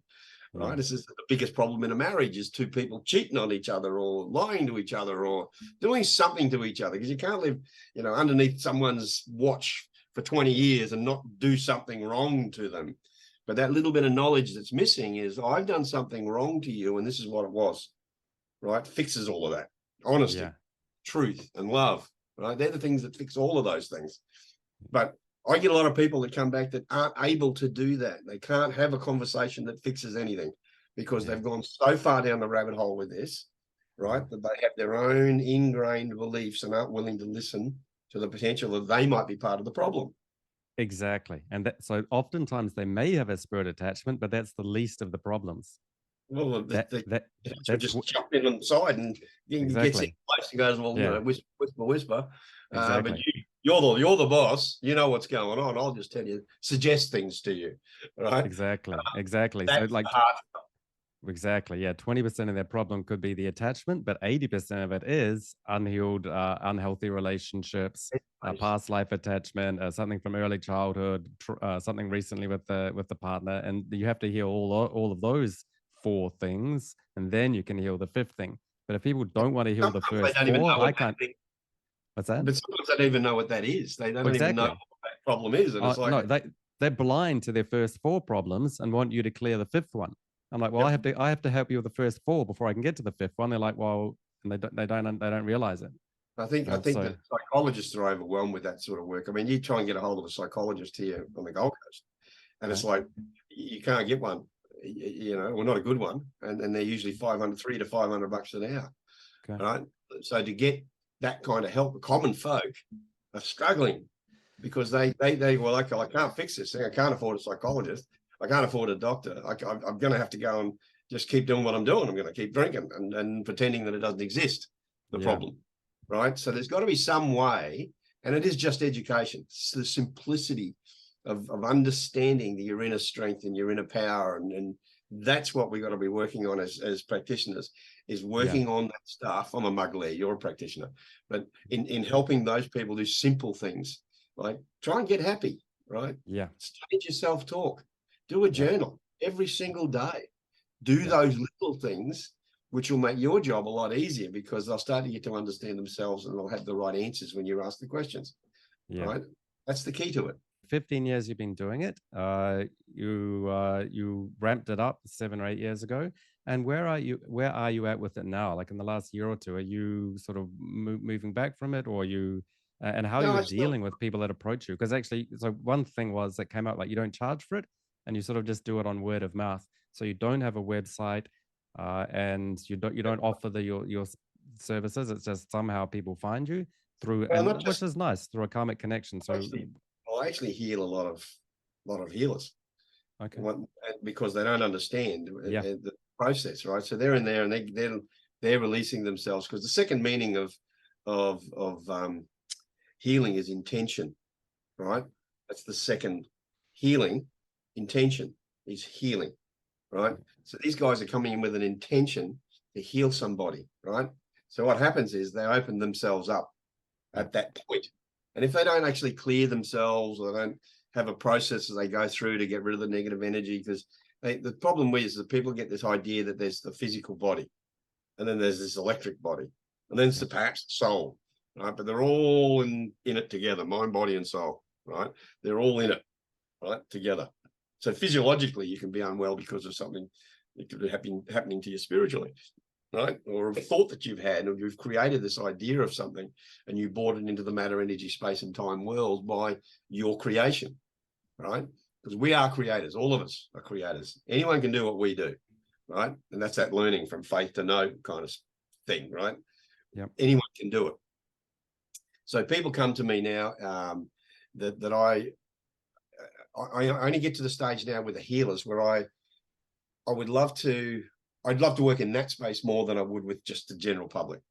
Right. This is the biggest problem in a marriage, is two people cheating on each other or lying to each other or doing something to each other, because you can't live, underneath someone's watch for 20 years and not do something wrong to them. But that little bit of knowledge that's missing is, I've done something wrong to you and this is what it was. Right. Fixes all of that. Honesty, truth and love. Right. They're the things that fix all of those things. But I get a lot of people that come back that aren't able to do that. They can't have a conversation that fixes anything, because they've gone so far down the rabbit hole with this, right, that they have their own ingrained beliefs and aren't willing to listen to the potential that they might be part of the problem. Exactly. And so oftentimes they may have a spirit attachment, but that's the least of the problems. Well, that's just jump in on the side and gets in place and goes, well, whisper. Exactly. But you're the boss. You know what's going on. I'll just suggest things to you, right? Exactly. So like, exactly. Yeah. 20% of their problem could be the attachment, but 80% of it is unhealed, unhealthy relationships, past life attachment, something from early childhood, something recently with the partner, and you have to heal all of those 4 things, and then you can heal the 5th thing. But if people don't want to heal the first 4, I can't. What's that? But sometimes they don't even know what that is. They don't even know what that problem is. And it's like, no, they're blind to their first 4 problems and want you to clear the 5th one. I'm like, well, I have to help you with the first 4 before I can get to the 5th one. They're like, well, and they don't realize it. I think that psychologists are overwhelmed with that sort of work. I mean, you try and get a hold of a psychologist here on the Gold Coast, and it's like, you can't get one, well, not a good one, and they're usually $300 to $500 an hour, right? So to get that kind of help, the common folk are struggling, because they well, okay, I can't fix this thing. I can't afford a psychologist. I can't afford a doctor. I'm going to have to go and just keep doing what I'm doing. I'm going to keep drinking and pretending that it doesn't exist, the problem. Right. So there's got to be some way, and it is just education. It's the simplicity of understanding your inner strength and your inner power. And that's what we've got to be working on as practitioners, is working on that stuff. I'm a muggler, you're a practitioner, but in helping those people do simple things, like try and get happy, right? Yeah. Change your self-talk, do a journal every single day, do those little things, which will make your job a lot easier, because they'll start to get to understand themselves and they'll have the right answers when you ask the questions. Right? That's the key to it. 15 years you've been doing it. You ramped it up 7 or 8 years ago. And where are you at with it now? Like in the last year or two, are you sort of moving back from it, or you, and how are you dealing with people that approach you? Because actually, so one thing was that came out, like, you don't charge for it, and you sort of just do it on word of mouth. So you don't have a website, and you don't offer your services. It's just somehow people find you. through, Well, and not which just is nice, through a karmic connection. I So, actually, I actually heal a lot of healers okay. because they don't understand Yeah. the process, right? So they're in there and they're releasing themselves, because the second meaning of healing is intention, right? That's the second. Healing intention is healing, right? So these guys are coming in with an intention to heal somebody, right? So what happens is they open themselves up Yeah. at that point. And if they don't actually clear themselves, or they don't have a process as they go through to get rid of the negative energy, because the problem is that people get this idea that there's the physical body, and then there's this electric body, and then Yeah. perhaps soul, right? But they're all in it together, mind, body, and soul, right? They're all in it, right, together. So physiologically, you can be unwell because of something that could be happening to you spiritually, right? Or a thought that you've had, or you've created this idea of something, and you brought it into the matter, energy, space, and time world by your creation, right? Because we are creators. All of us are creators. Anyone can do what we do, right? And that's that learning from faith to know kind of thing, right? Yeah. Anyone can do it. So people come to me now that I only get to the stage now with the healers where I'd love to work in that space more than I would with just the general public.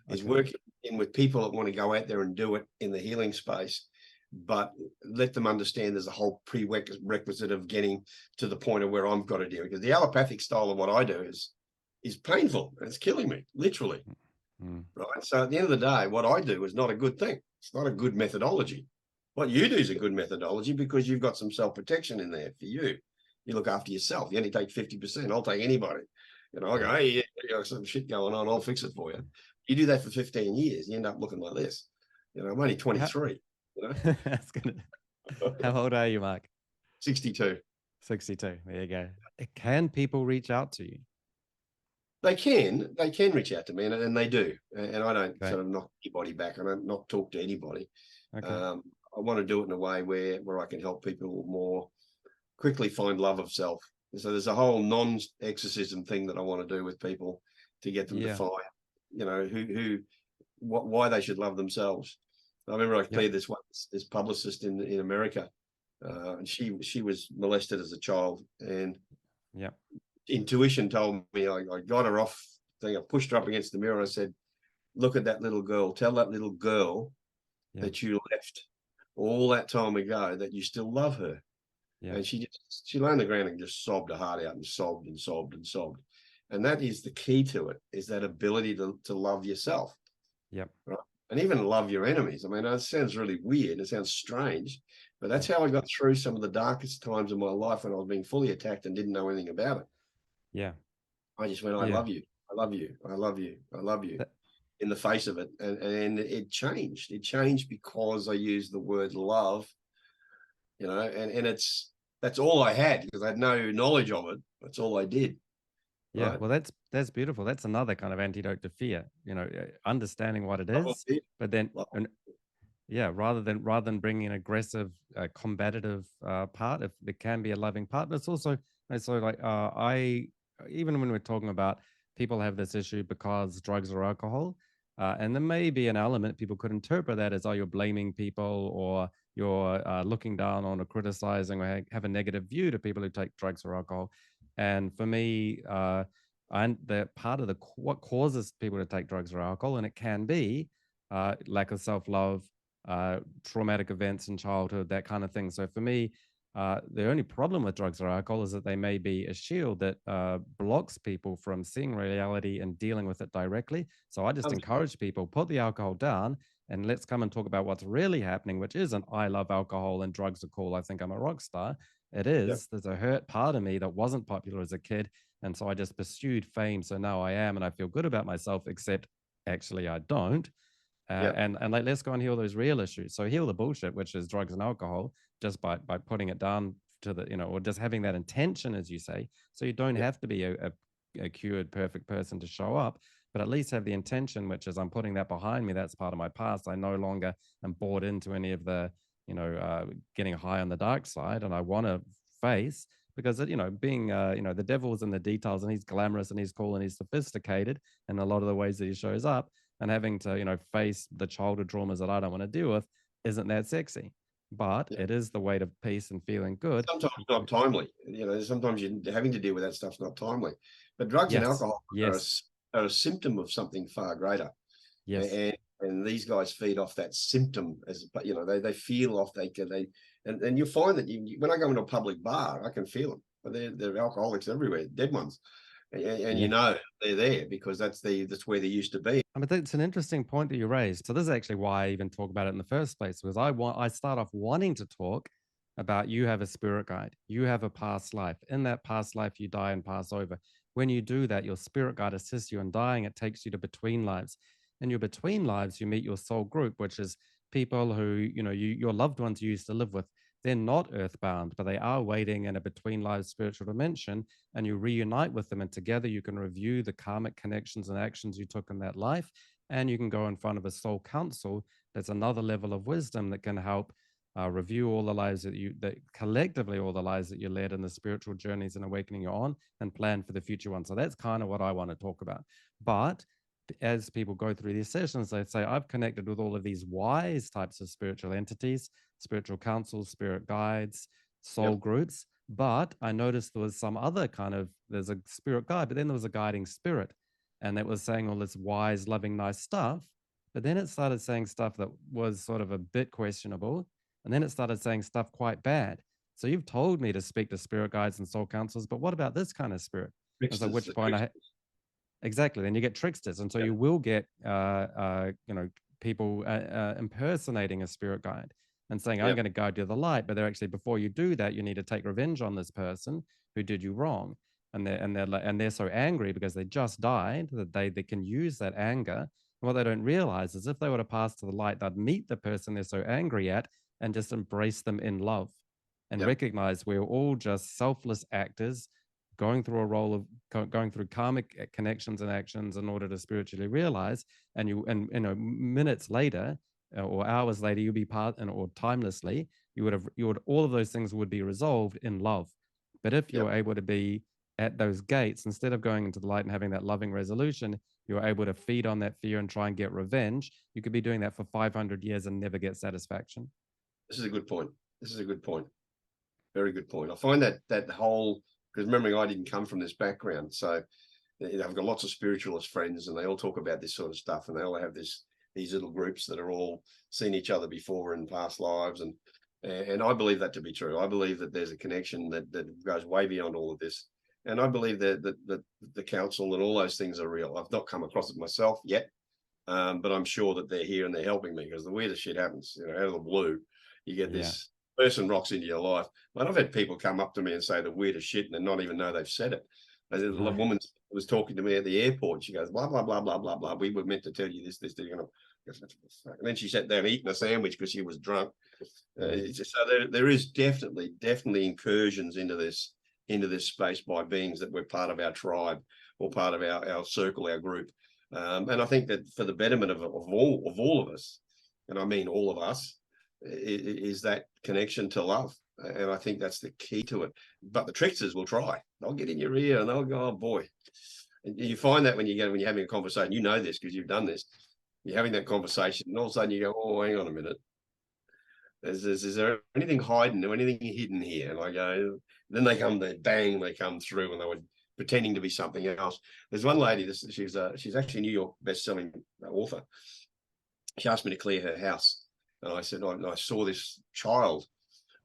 Is Okay. working in with people that want to go out there and do it in the healing space, but let them understand there's a whole prerequisite of getting to the point of where I've got to do it. Because the allopathic style of what I do is painful and it's killing me, literally. Mm. Right. So at the end of the day, what I do is not a good thing. It's not a good methodology. What you do is a good methodology because you've got some self-protection in there for you. You look after yourself. You only take 50%. I'll take anybody. I go, hey, you got some shit going on. I'll fix it for you. You do that for 15 years, you end up looking like this. I'm only 23. That's gonna. How old are you, Mark? 62. 62. There you go. Can people reach out to you? They can reach out to me, and they do. And I don't Okay. sort of knock anybody back. I don't not talk to anybody. Okay. I want to do it in a way where I can help people more quickly find love of self. So there's a whole non-exorcism thing that I want to do with people to get them to Yeah. find, why they should love themselves. I remember I Yep. cleared this publicist in America, and she was molested as a child, and Yep. intuition told me I got her off thing. I pushed her up against the mirror. And I said, "Look at that little girl. Tell that little girl Yeah. that you left all that time ago that you still love her." Yeah. And she lay on the ground and just sobbed her heart out and sobbed and sobbed and sobbed. And that is the key to it, is that ability to love yourself. Yep. Right? And even love your enemies. I mean, it sounds really weird. It sounds strange, but that's how I got through some of the darkest times of my life when I was being fully attacked and didn't know anything about it. Yeah. I just went, I Yeah. love you. I love you. I love you. I love you, That, in the face of it. And it changed. It changed because I used the word love, and that's all I had, because I had no knowledge of it. That's all I did. yeah. Right. Well, that's beautiful. That's another kind of antidote to fear. Understanding what it Love is, but then, love. yeah, rather than bringing an aggressive, combative part, if there can be a loving part, but it's also like I even when we're talking about people have this issue because drugs or alcohol, and there may be an element people could interpret that as, oh, you're blaming people, or you're looking down on or criticizing, or have a negative view to people who take drugs or alcohol. And for me, and the part of what causes people to take drugs or alcohol, and it can be lack of self-love, traumatic events in childhood, that kind of thing. So for me, the only problem with drugs or alcohol is that they may be a shield that blocks people from seeing reality and dealing with it directly. So I just encourage people, put the alcohol down and let's come and talk about what's really happening, which isn't I love alcohol and drugs are cool, I think I'm a rock star. It is, there's a hurt part of me that wasn't popular as a kid. And so I just pursued fame. So now I am, and I feel good about myself, except actually I don't. Yeah. And like, let's go and heal those real issues. So heal the bullshit, which is drugs and alcohol, just by putting it down to the, or just having that intention, as you say. So you don't Yeah. have to be a cured, perfect person to show up, but at least have the intention, which is I'm putting that behind me. That's part of my past. I no longer am bought into any of the, getting high on the dark side, and I want to face, because being the devil's in the details, and he's glamorous and he's cool and he's sophisticated in a lot of the ways that he shows up. and having to, face the childhood traumas that I don't want to deal with isn't that sexy. But Yeah. it is the weight of peace and feeling good. Sometimes not timely. Sometimes you're having to deal with that stuff's not timely. But drugs and Yes, alcohol yes, are a symptom of something far greater. yes. And these guys feed off that symptom they feel off and you'll find that when I go into a public bar, I can feel them. But they're alcoholics everywhere, dead ones. And Yeah. they're there because that's where they used to be. I mean, that's an interesting point that you raised. So this is actually why I even talk about it in the first place, because I start off wanting to talk about you have a spirit guide, you have a past life. In that past life, you die and pass over. When you do that, your spirit guide assists you in dying. It takes you to between lives. In your between lives, you meet your soul group, which is people who your loved ones you used to live with. They're not earthbound, but they are waiting in a between lives spiritual dimension, and you reunite with them, and together you can review the karmic connections and actions you took in that life, and you can go in front of a soul council. That's another level of wisdom that can help review all the lives that collectively all the lives that you led in the spiritual journeys and awakening you're on, and plan for the future one. So that's kind of what I want to talk about. But as people go through these sessions, they say, I've connected with all of these wise types of spiritual entities, spiritual councils, spirit guides, soul Yep. groups. But I noticed there was some other there's a spirit guide, but then there was a guiding spirit. And it was saying all this wise, loving, nice stuff. But then it started saying stuff that was sort of a bit questionable. And then it started saying stuff quite bad. So you've told me to speak to spirit guides and soul councils, but what about this kind of spirit? And so at Tricksters, which point exactly. Then you get tricksters, and so yeah, you will get people impersonating a spirit guide and saying, "I'm yeah, going to guide you to the light," but they're actually, before you do that, you need to take revenge on this person who did you wrong, and they're so angry because they just died that they can use that anger. And what they don't realize is if they were to pass to the light, they'd meet the person they're so angry at and just embrace them in love and yeah. recognize we're all just selfless actors going through a role of going through karmic connections and actions in order to spiritually realize. And minutes later or hours later, you'll be or timelessly, you would all of those things would be resolved in love. But if Yep. you're able to be at those gates, instead of going into the light and having that loving resolution, you're able to feed on that fear and try and get revenge. You could be doing that for 500 years and never get satisfaction. This is a good point. This is a good point. Very good point. I find that whole, because remembering I didn't come from this background, so I've got lots of spiritualist friends, and they all talk about this sort of stuff, and they all have these little groups that are all seen each other before in past lives, and I believe that to be true. I believe that there's a connection that goes way beyond all of this, and I believe that the council and all those things are real. I've not come across it myself yet, but I'm sure that they're here and they're helping me, because the weirdest shit happens, out of the blue. You get Yeah. this person rocks into your life. But I've had people come up to me and say the weirdest shit and not even know they've said it. The woman was talking to me at the airport. She goes, blah, blah, blah, blah, blah, blah. We were meant to tell you this. And then she sat down eating a sandwich because she was drunk. So there is definitely incursions into this space by beings that we're part of our tribe or part of our circle, our group. And I think that for the betterment of all of us, and I mean all of us, is that connection to love. And I think that's the key to it. But the tricksters will try. They'll get in your ear and they'll go, oh boy. And you find that when you're having a conversation, you know this because you've done this. You're having that conversation, and all of a sudden you go, oh, hang on a minute. Is there anything hiding or anything hidden here? And I go, then they come through, and they were pretending to be something else. There's one lady, she's actually a New York best-selling author. She asked me to clear her house. And I said, I saw this child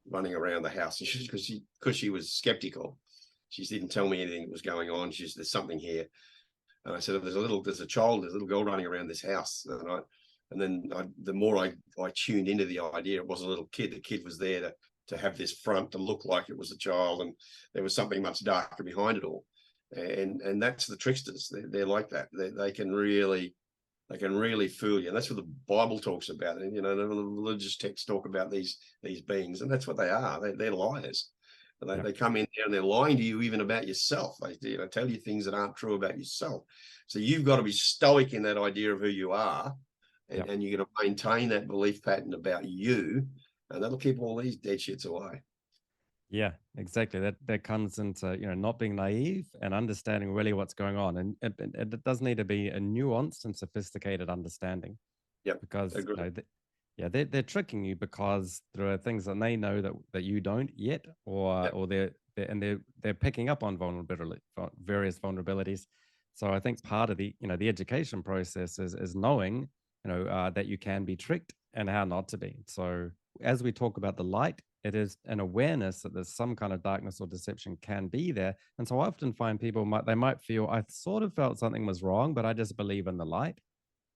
running around the house, because she was skeptical. She didn't tell me anything that was going on. There's something here. And I said, there's a little girl running around this house. And then the more I tuned into the idea, it was a little kid. The kid was there to have this front to look like it was a child, and there was something much darker behind it all. And that's the tricksters. They're like that. They can really fool you. And that's what the Bible talks about. And, the religious texts talk about these beings, and that's what they are. They're liars. They come in there and they're lying to you even about yourself. They tell you things that aren't true about yourself. So you've got to be stoic in that idea of who you are, and you're going to maintain that belief pattern about you, and that'll keep all these dead shits away. Yeah, exactly. That comes into, not being naive and understanding really what's going on, and it does need to be a nuanced and sophisticated understanding, Yep, because agree. yeah, they're tricking you because there are things that they know that you don't yet, or Yep. or they're picking up on various vulnerabilities. So I think part of the education process is knowing, that you can be tricked and how not to be. So as we talk about the light, it is an awareness that there's some kind of darkness or deception can be there. And so I often find people might feel, I sort of felt something was wrong, but I just believe in the light,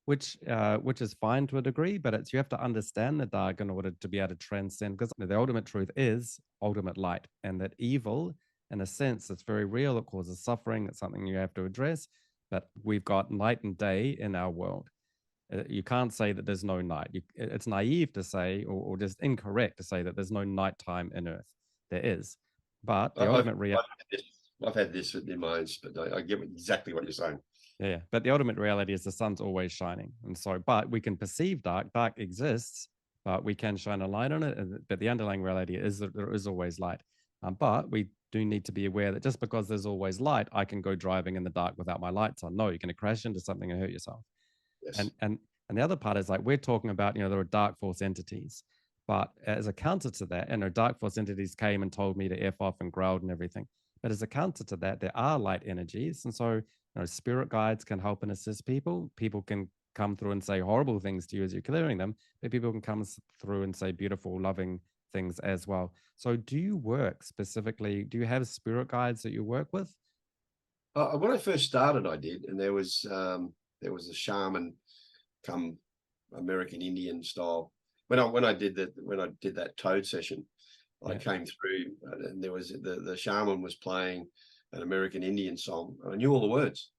which is fine to a degree, but it's, you have to understand the dark in order to be able to transcend, because the ultimate truth is ultimate light, and that evil, in a sense, it's very real. It causes suffering. It's something you have to address. But we've got night and day in our world. You can't say that there's no night. It's naive to say, or just incorrect to say, that there's no nighttime in Earth. There is, but I, the I've, ultimate reality. I've had this, I've had this in my own, but I get exactly what you're saying. Yeah, but the ultimate reality is the sun's always shining, and so, but we can perceive dark. Dark exists, but we can shine a light on it. But the underlying reality is that there is always light. But we do need to be aware that just because there's always light, I can go driving in the dark without my lights on. No, you're going to crash into something and hurt yourself. And Yes. and and the other part is, like, we're talking about, there are dark force entities, but as a counter to that, dark force entities came and told me to F off and growled and everything. But as a counter to that, there are light energies. And so, spirit guides can help and assist people. People can come through and say horrible things to you as you're clearing them, but people can come through and say beautiful, loving things as well. So do you work specifically? Do you have spirit guides that you work with? When I first started, I did, and there was a shaman, come American Indian style. When I did that toad session, I Yeah. came through, and there was the shaman was playing an American Indian song. I knew all the words,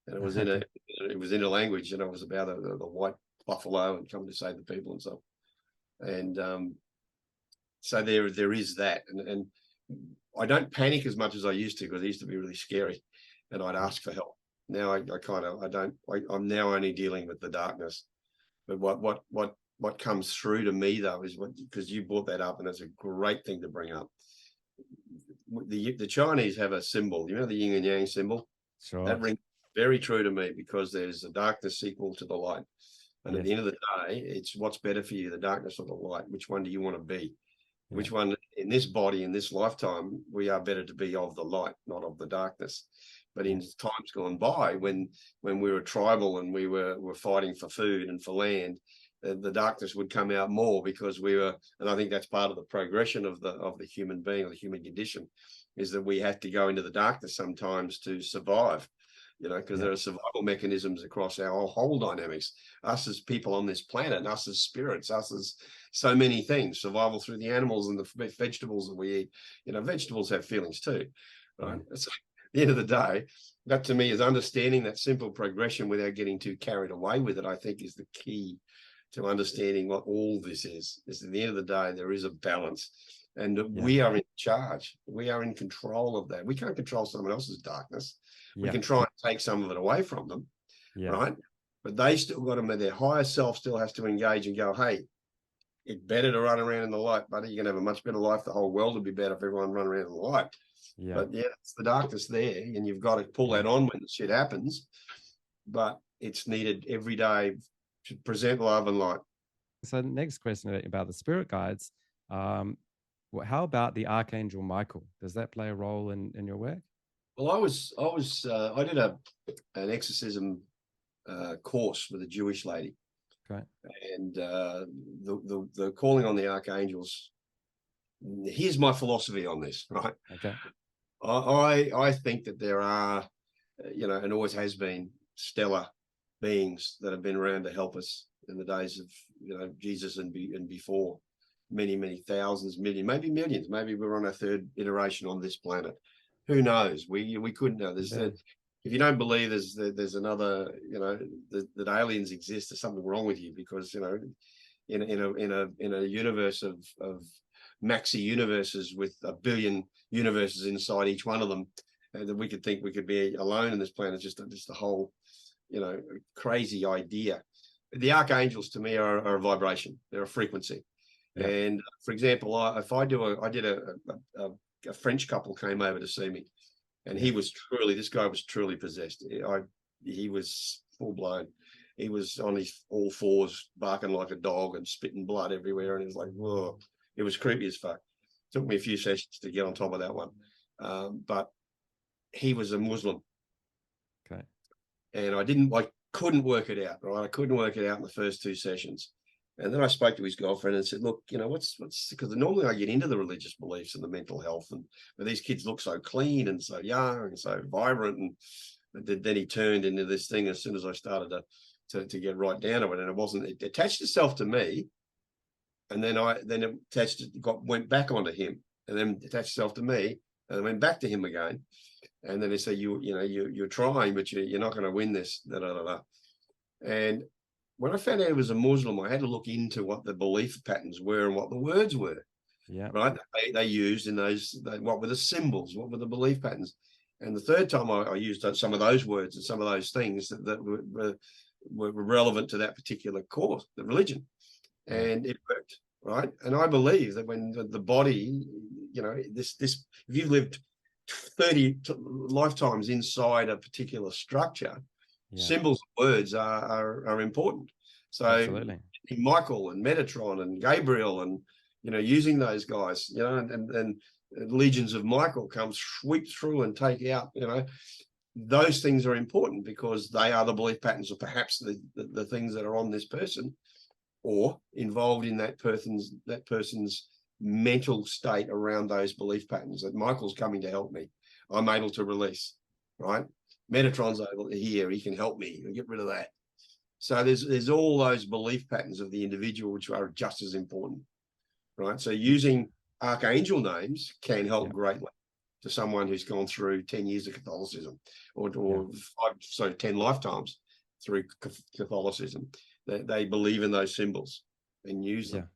and Okay. it was in a language, and it was about the white buffalo and come to save the people and stuff. And so there is that, and I don't panic as much as I used to, because it used to be really scary, and I'd Yeah. ask for help. Now I kind of I don't I'm now only dealing with the darkness. But what comes through to me though is what, because you brought that up, and it's a great thing to bring up. The Chinese have a symbol. You know the yin and yang symbol? That Sure. rings very true to me, because there's a darkness equal to the light. And at the Yes. end of the day, it's what's better for you, the darkness or the light. Which one do you want to be? Yeah. Which one in this body, in this lifetime, we are better to be of the light, not of the darkness. But Yeah. in times gone by, when we were tribal and we were fighting for food and for land, the darkness would come out more, because we were, and I think that's part of the progression of the human being, or the human condition, is that we have to go into the darkness sometimes to survive. Because Yeah. there are survival mechanisms across our whole dynamics. Us as people on this planet, and us as spirits, us as so many things. Survival through the animals and the vegetables that we eat. Vegetables have feelings too, Yeah. right? So at the end of the day, that to me is understanding that simple progression without getting too carried away with it. I think is the key to understanding what all this is. Is at the end of the day, there is a balance, and Yeah. we are in charge. We are in control of that. We can't control someone else's darkness. We Yeah. can try and take some of it away from them, Yeah. right? But they still got to, their higher self still has to engage and go, hey, it's better to run around in the light, buddy. You're going to have a much better life. The whole world would be better if everyone run around in the light. Yeah. But yeah, it's the darkness there, and you've got to pull Yeah. that on when the shit happens. But it's needed every day to present love and light. So next question about the spirit guides. Um, how about the Archangel Michael? Does that play a role in your work? Well, I did an exorcism course with a Jewish lady, Okay. and the calling on the archangels. Here's my philosophy on this, right? Okay. I think that there are, and always has been, stellar beings that have been around to help us in the days of Jesus and before, many thousands, maybe millions. Maybe we're on our third iteration on this planet. Who knows? We couldn't know. Yeah. If you don't believe there's another, that aliens exist, there's something wrong with you, because in a universe of maxi universes with a billion universes inside each one of them, that we could think we could be alone in this planet. Just a whole, crazy idea. The archangels to me are a vibration. They're a frequency. Yeah. And for example, I did a French couple came over to see me, and this guy was truly possessed. He was full blown. He was on his all fours, barking like a dog and spitting blood everywhere. And it was like, whoa, it was creepy as fuck. Took me a few sessions to get on top of that one. But he was a Muslim. Okay. And I couldn't work it out, right? I couldn't work it out in the first 2 sessions. And then I spoke to his girlfriend and said, look, what's because normally I get into the religious beliefs and the mental health, but these kids look so clean and so young and so vibrant. And then he turned into this thing as soon as I started to get right down to it. And it attached itself to me. And then it went back onto him, and then attached itself to me, and then went back to him again. And then they say, you're trying, but you're not going to win this. Da, da, da, da. And when I found out he was a Muslim, I had to look into what the belief patterns were and what the words were. Yeah. Right. They used in what were the symbols, what were the belief patterns. And the third time I used some of those words and some of those things that were relevant to that particular course, the religion. And it worked. Right. And I believe that when the body, if you've lived 30 lifetimes inside a particular structure, symbols and words are important. So absolutely. Michael and Metatron and Gabriel and using those guys, and legions of Michael come sweep through and take out, those things are important because they are the belief patterns or perhaps the things that are on this person or involved in that person's mental state around those belief patterns. That Michael's coming to help me, I'm able to release, right? Metatron's able to hear, he can help me get rid of that. So there's all those belief patterns of the individual which are just as important, right? So using Archangel names can help greatly to someone who's gone through 10 years of Catholicism or 10 lifetimes through Catholicism. They believe in those symbols and use them.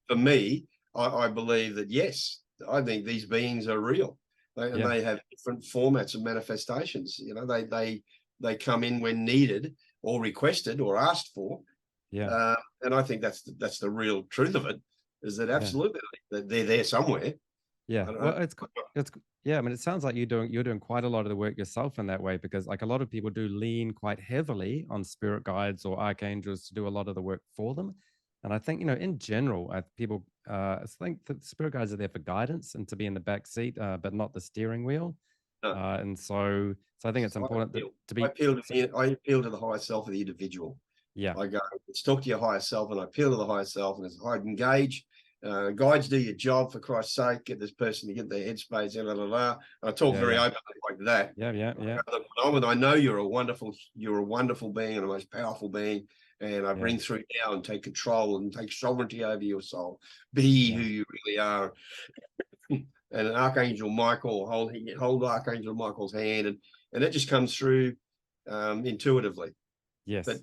For me, I believe that, yes, I think these beings are real. They have different formats and manifestations. They come in when needed or requested or asked for. And I think that's the real truth of it, is that absolutely that they're there somewhere. Well, it's I mean, it sounds like you're doing quite a lot of the work yourself in that way, because like a lot of people do lean quite heavily on spirit guides or archangels to do a lot of the work for them. And I think, in general, people think that spirit guides are there for guidance and to be in the back seat, but not the steering wheel. And so I think it's important to be. I appeal to the higher self of the individual. I go, let's talk to your higher self, and I appeal to the higher self, and I engage. Guides, do your job for Christ's sake. Get this person to get their headspace. Blah, blah, blah. I talk very openly like that. I know you're a wonderful being and a most powerful being. And I bring through now and take control and take sovereignty over your soul. Be who you really are. And Archangel Michael, hold Archangel Michael's hand, and it just comes through intuitively. But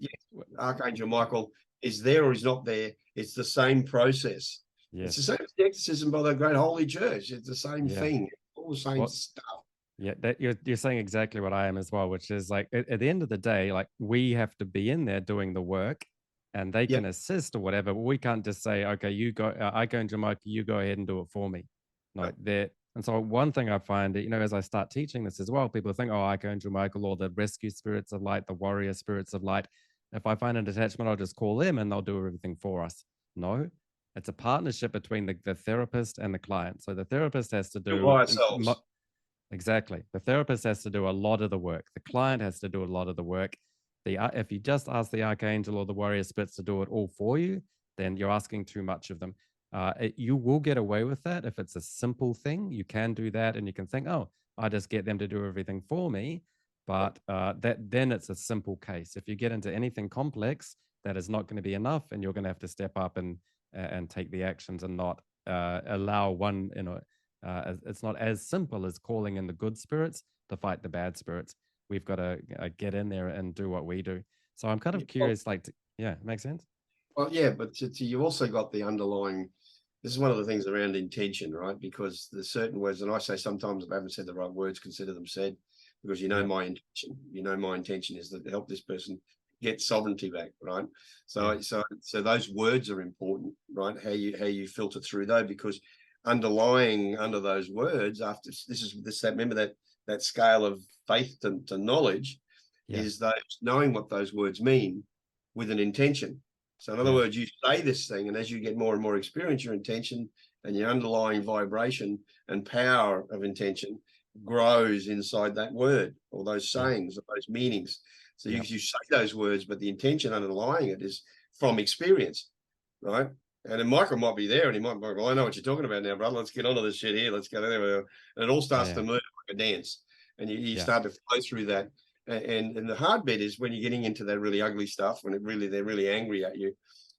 Archangel Michael is there or is not there. It's the same process. It's the same as the exorcism by the Great Holy Church. It's the same thing. All the same stuff. Yeah, that you're saying exactly what I am as well, which is like at the end of the day, like we have to be in there doing the work, and they can assist or whatever. But we can't just say, okay, you go, Archangel Michael, you go ahead and do it for me. No, there. And so one thing I find, as I start teaching this as well, people think, oh, Archangel Michael or the rescue spirits of light, the warrior spirits of light. If I find an attachment, I'll just call them and they'll do everything for us. No, it's a partnership between the therapist and the client. So the therapist has to do ourselves. Exactly. The therapist has to do a lot of the work. The client has to do a lot of the work. If you just ask the archangel or the warrior spirits to do it all for you, then you're asking too much of them. You will get away with that if it's a simple thing. You can do that, and you can think, "Oh, I just get them to do everything for me." But then it's a simple case. If you get into anything complex, that is not going to be enough, and you're going to have to step up and take the actions and not allow one. It's not as simple as calling in the good spirits to fight the bad spirits. We've got to get in there and do what we do. So I'm kind of curious, it makes sense? Well, yeah, but you also got the underlying, this is one of the things around intention, right? Because there's certain words, and I say sometimes if I haven't said the right words, consider them said, because my intention. My intention is to help this person get sovereignty back, right? So those words are important, right? How you filter through those, because underlying under those words, after remember that scale of faith to knowledge is those knowing what those words mean with an intention. So in other words, you say this thing, and as you get more and more experience, your intention and your underlying vibration and power of intention grows inside that word, or those sayings, or those meanings. So you say those words, but the intention underlying it is from experience, right? And then Michael might be there, and he might be, well, I know what you're talking about now, brother. Let's get onto this shit here. Let's go there. And it all starts to move like a dance, and you start to flow through that. And the hard bit is when you're getting into that really ugly stuff, when they're really angry at you,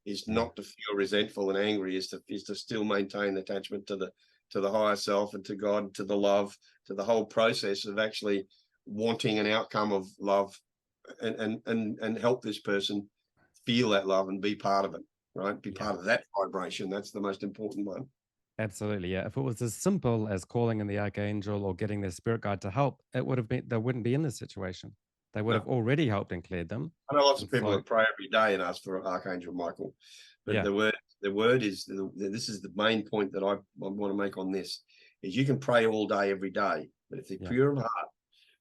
is not to feel resentful and angry, is to still maintain attachment to the higher self and to God, to the love, to the whole process of actually wanting an outcome of love, and help this person feel that love and be part of it, right? Be part of that vibration. That's the most important one. Absolutely, yeah. If it was as simple as calling in the Archangel or getting their spirit guide to help, it would have been, they wouldn't be in this situation. They would have already helped and cleared them. I know lots of people that pray every day and ask for Archangel Michael, but the word is, this is the main point that I want to make on this, is you can pray all day, every day, but if they're pure of heart,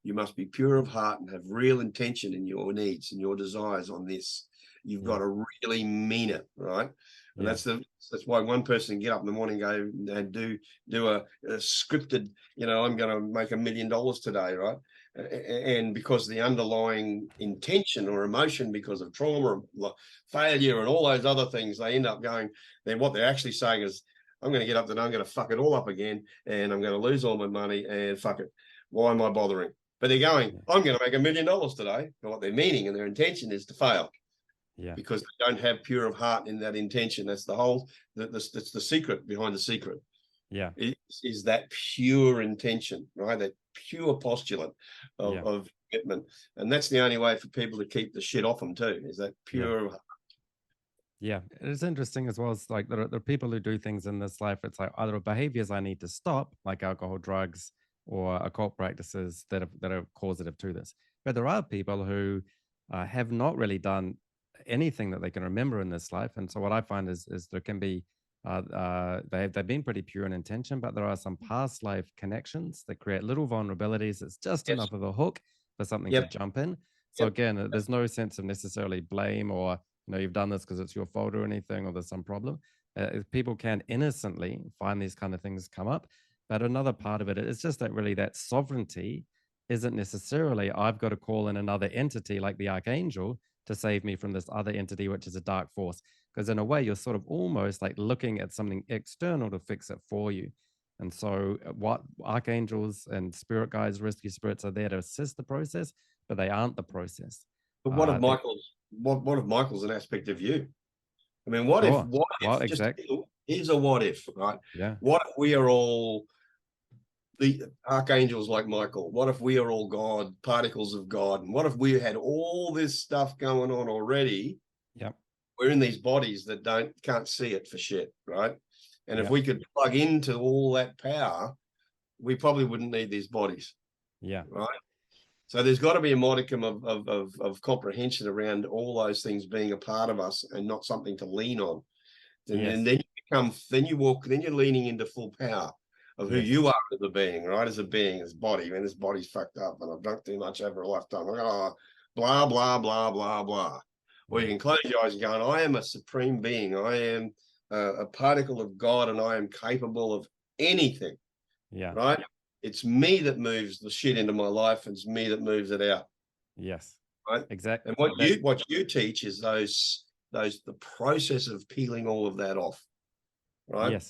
you must be pure of heart and have real intention in your needs and your desires on this. You've got to really mean it, right? And that's why one person can get up in the morning and go and do a scripted, I'm going to make $1 million today, right? And because the underlying intention or emotion, because of trauma, failure, and all those other things, they end up going, then what they're actually saying is, I'm going to get up and I'm going to fuck it all up again, and I'm going to lose all my money, and fuck it. Why am I bothering? But they're going, I'm going to make $1 million today. But what they're meaning and their intention is to fail. Because they don't have pure of heart in that intention. That's the whole, that's the secret behind the secret. Is that pure intention, right? That pure postulate of commitment. And that's the only way for people to keep the shit off them too, is that pure heart. Yeah, it's interesting as well. It's like there are people who do things in this life. It's like either behaviors I need to stop, like alcohol, drugs, or occult practices that are causative to this. But there are people who have not really done anything that they can remember in this life. And so what I find is there can be they've been pretty pure in intention, but there are some past life connections that create little vulnerabilities. It's just enough of a hook for something to jump in. So again, there's no sense of necessarily blame or you've done this because it's your fault or anything, or there's some problem. People can innocently find these kind of things come up. But another part of it is just that really that sovereignty isn't necessarily I've got to call in another entity like the Archangel to save me from this other entity, which is a dark force. Because in a way, you're sort of almost like looking at something external to fix it for you. And so what archangels and spirit guides, rescue spirits are there to assist the process, but they aren't the process. But what if Michael's an aspect of you? I mean, what if here's a what if, right? What if we are all the archangels like Michael? What if we are all God, particles of God? And what if we had all this stuff going on already? We're in these bodies that can't see it for shit, right? And if we could plug into all that power, we probably wouldn't need these bodies. Right. So there's got to be a modicum of comprehension around all those things being a part of us and not something to lean on. And then you're leaning into full power of who you are as a being, right? As a being, as body. Man, this body's fucked up and I've drunk too much over a lifetime. Blah, blah, blah, blah, blah. Or you can close your eyes and go, I am a supreme being. I am a particle of God, and I am capable of anything. Right? It's me that moves the shit into my life, and it's me that moves it out. Right? Exactly. And what you teach is the process of peeling all of that off. Right?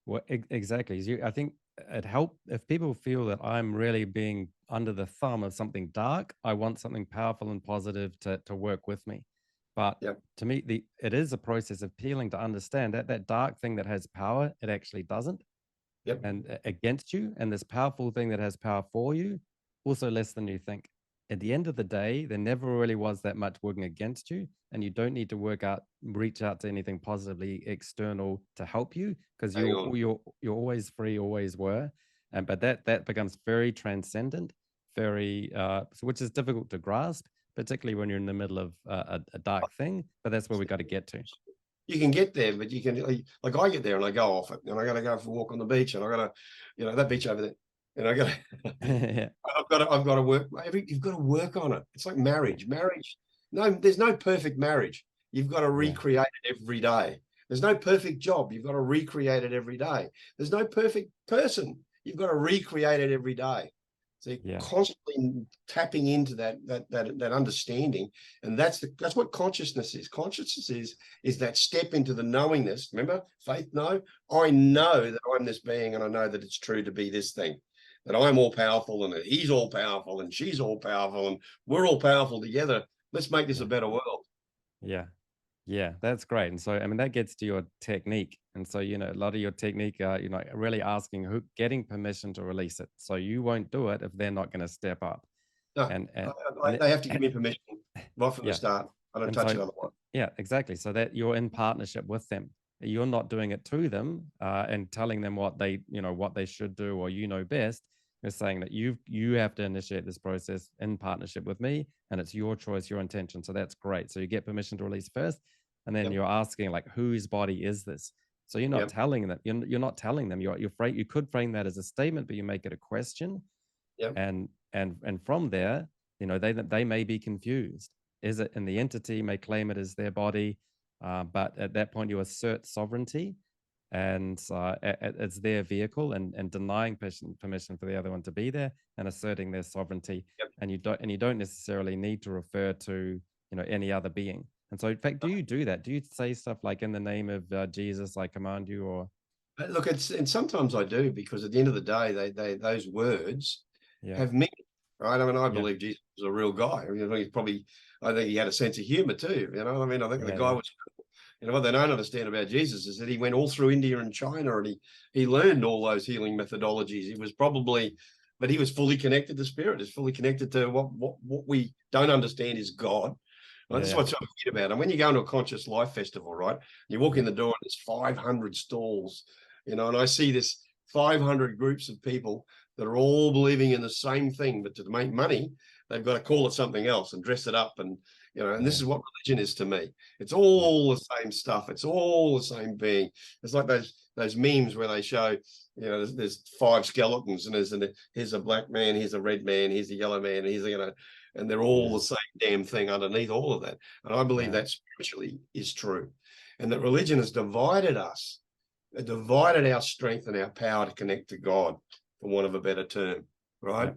Well, exactly. I think it helps if people feel that I'm really being under the thumb of something dark. I want something powerful and positive to work with me. But to me, it is a process of peeling to understand that dark thing that has power, it actually doesn't. And against you, and this powerful thing that has power for you, also less than you think. At the end of the day, there never really was that much working against you, and you don't need to reach out to anything positively external to help you, because you're always free, always were. But that becomes very transcendent, very which is difficult to grasp. particularly when you're in the middle of a dark thing. But that's where we got to get to. You can get there, but you can, like I get there and I go off it, and I got to go for a walk on the beach, and I got to, that beach over there, and I got to, Yeah. I've got to work. You've got to work on it. It's like marriage. No, there's no perfect marriage. You've got to recreate it every day. There's no perfect job. You've got to recreate it every day. There's no perfect person. You've got to recreate it every day. So you're constantly tapping into that understanding, and that's what consciousness is. Consciousness is that step into the knowingness. Remember, faith. No, I know that I'm this being, and I know that it's true to be this thing. That I'm all powerful, and that he's all powerful, and she's all powerful, and we're all powerful together. Let's make this a better world. Yeah. Yeah, that's great. And so, I mean, that gets to your technique. And so, a lot of your technique, really asking getting permission to release it. So you won't do it if they're not going to step up. No, And they have to give me permission right from the start. I don't touch it otherwise. Yeah, exactly. So that you're in partnership with them. You're not doing it to them and telling them what they should do, or best. You're saying that you have to initiate this process in partnership with me, and it's your choice, your intention. So that's great. So you get permission to release first, and then you're asking, like, whose body is this? So you're not telling them. You're not telling them. You could frame that as a statement, but you make it a question. And from there, they may be confused. Is it, and the entity may claim it as their body, but at that point you assert sovereignty, and it's their vehicle, and denying permission for the other one to be there, and asserting their sovereignty. And you don't necessarily need to refer to any other being. And so, in fact, do you do that? Do you say stuff like, in the name of Jesus, I command you? Or look, and sometimes I do, because at the end of the day, those words have meaning, right? I mean, I believe Jesus was a real guy. I mean, I think he had a sense of humor too. I mean, I think the guy was. What they don't understand about Jesus is that he went all through India and China, and he learned all those healing methodologies. But he was fully connected to spirit. Is fully connected to what we don't understand is God. Well, this is what's so weird about it. And when you go into a conscious life festival, right? You walk in the door and there's 500 stalls, and I see this 500 groups of people that are all believing in the same thing, but to make money, they've got to call it something else and dress it up. And this is what religion is to me. It's all the same stuff. It's all the same being. It's like those memes where they show, there's 5 skeletons, and here's a black man, here's a red man, here's a yellow man, and they're all the same damn thing underneath all of that. And I believe that spiritually is true. And that religion has divided us. It divided our strength and our power to connect to God, for want of a better term, right?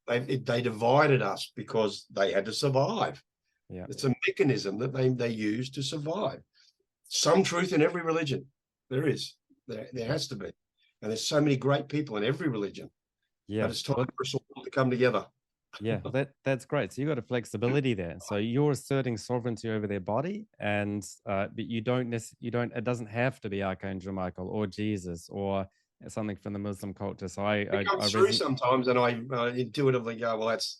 They divided us because they had to survive. It's a mechanism that they use to survive. Some truth in every religion. There is. There has to be. And there's so many great people in every religion. But it's time for us all to come together. Yeah, that's great. So you got a flexibility there. So you're asserting sovereignty over their body, and but you don't. It doesn't have to be Archangel Michael or Jesus or something from the Muslim culture. So it comes through sometimes, and I intuitively go, well, that's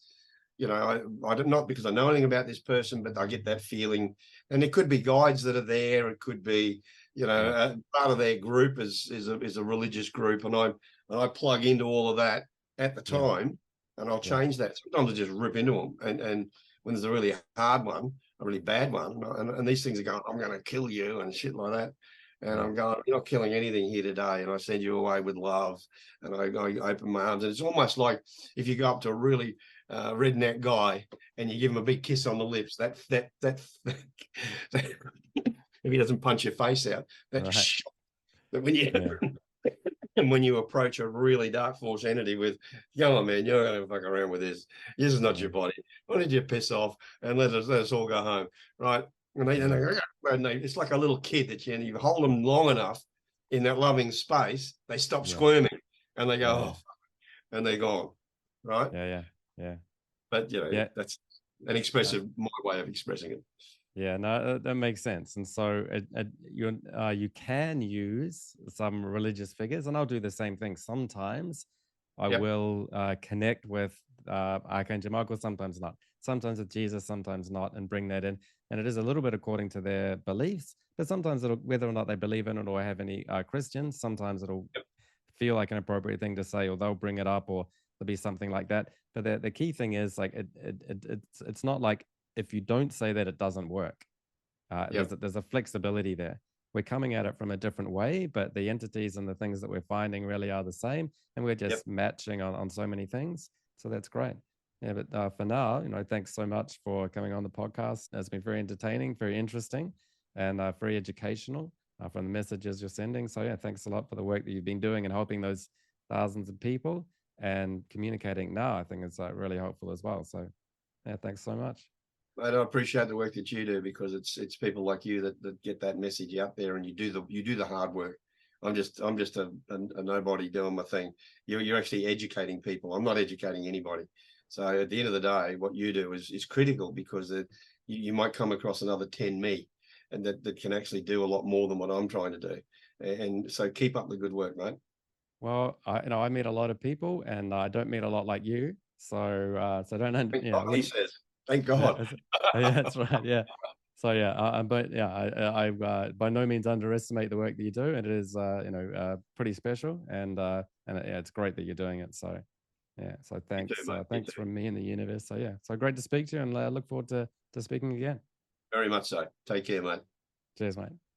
I don't, not because I know anything about this person, but I get that feeling. And it could be guides that are there. It could be part of their group is a religious group, and I plug into all of that at the time. And I'll change that. Sometimes I just rip into them. And when there's a really hard one, a really bad one, and these things are going, I'm going to kill you and shit like that. And I'm going, you're not killing anything here today. And I send you away with love. And I open my arms. And it's almost like if you go up to a really redneck guy and you give him a big kiss on the lips, that if he doesn't punch your face out, that when you and when you approach a really dark force entity with, come on, man, you're not going to fuck around with this. This is not your body. Why don't you piss off and let us all go home, right? And it's like a little kid that you hold them long enough in that loving space, they stop squirming and they go, and they're gone, right? Yeah. But that's an expressive my way of expressing it. Yeah, no, that makes sense. And so you can use some religious figures, and I'll do the same thing. Sometimes I will connect with Archangel Michael, sometimes not. Sometimes with Jesus, sometimes not, and bring that in. And it is a little bit according to their beliefs, but sometimes whether or not they believe in it or have any Christians, sometimes it'll feel like an appropriate thing to say, or they'll bring it up, or there'll be something like that. But the key thing is, like, it's not like if you don't say that, it doesn't work. Yep. There's a flexibility there. We're coming at it from a different way, but the entities and the things that we're finding really are the same, and we're Yep. just matching on so many things. So that's great. Yeah, but for now, thanks so much for coming on the podcast. It's been very entertaining, very interesting, and very educational from the messages you're sending. So yeah, thanks a lot for the work that you've been doing and helping those thousands of people and communicating now. I think it's really helpful as well. So yeah, thanks so much. Mate, I appreciate the work that you do, because it's people like you that get that message out there, and you do the hard work. I'm just a nobody doing my thing. You're actually educating people. I'm not educating anybody. So at the end of the day, what you do is critical, because you might come across another 10 me, and that can actually do a lot more than what I'm trying to do. And so keep up the good work, mate. Well, I meet a lot of people, and I don't meet a lot like you. So don't Thank yeah, I God, he wouldn't. says. Thank Yeah, God. yeah, that's right. Yeah. So yeah, but yeah, I by no means underestimate the work that you do. It is pretty special, and yeah, it's great that you're doing it. So yeah, so You too, mate. You thanks too. from me and the universe. So yeah, so great to speak to you, and look forward to speaking again. Very much so. Take care, mate. Cheers, mate.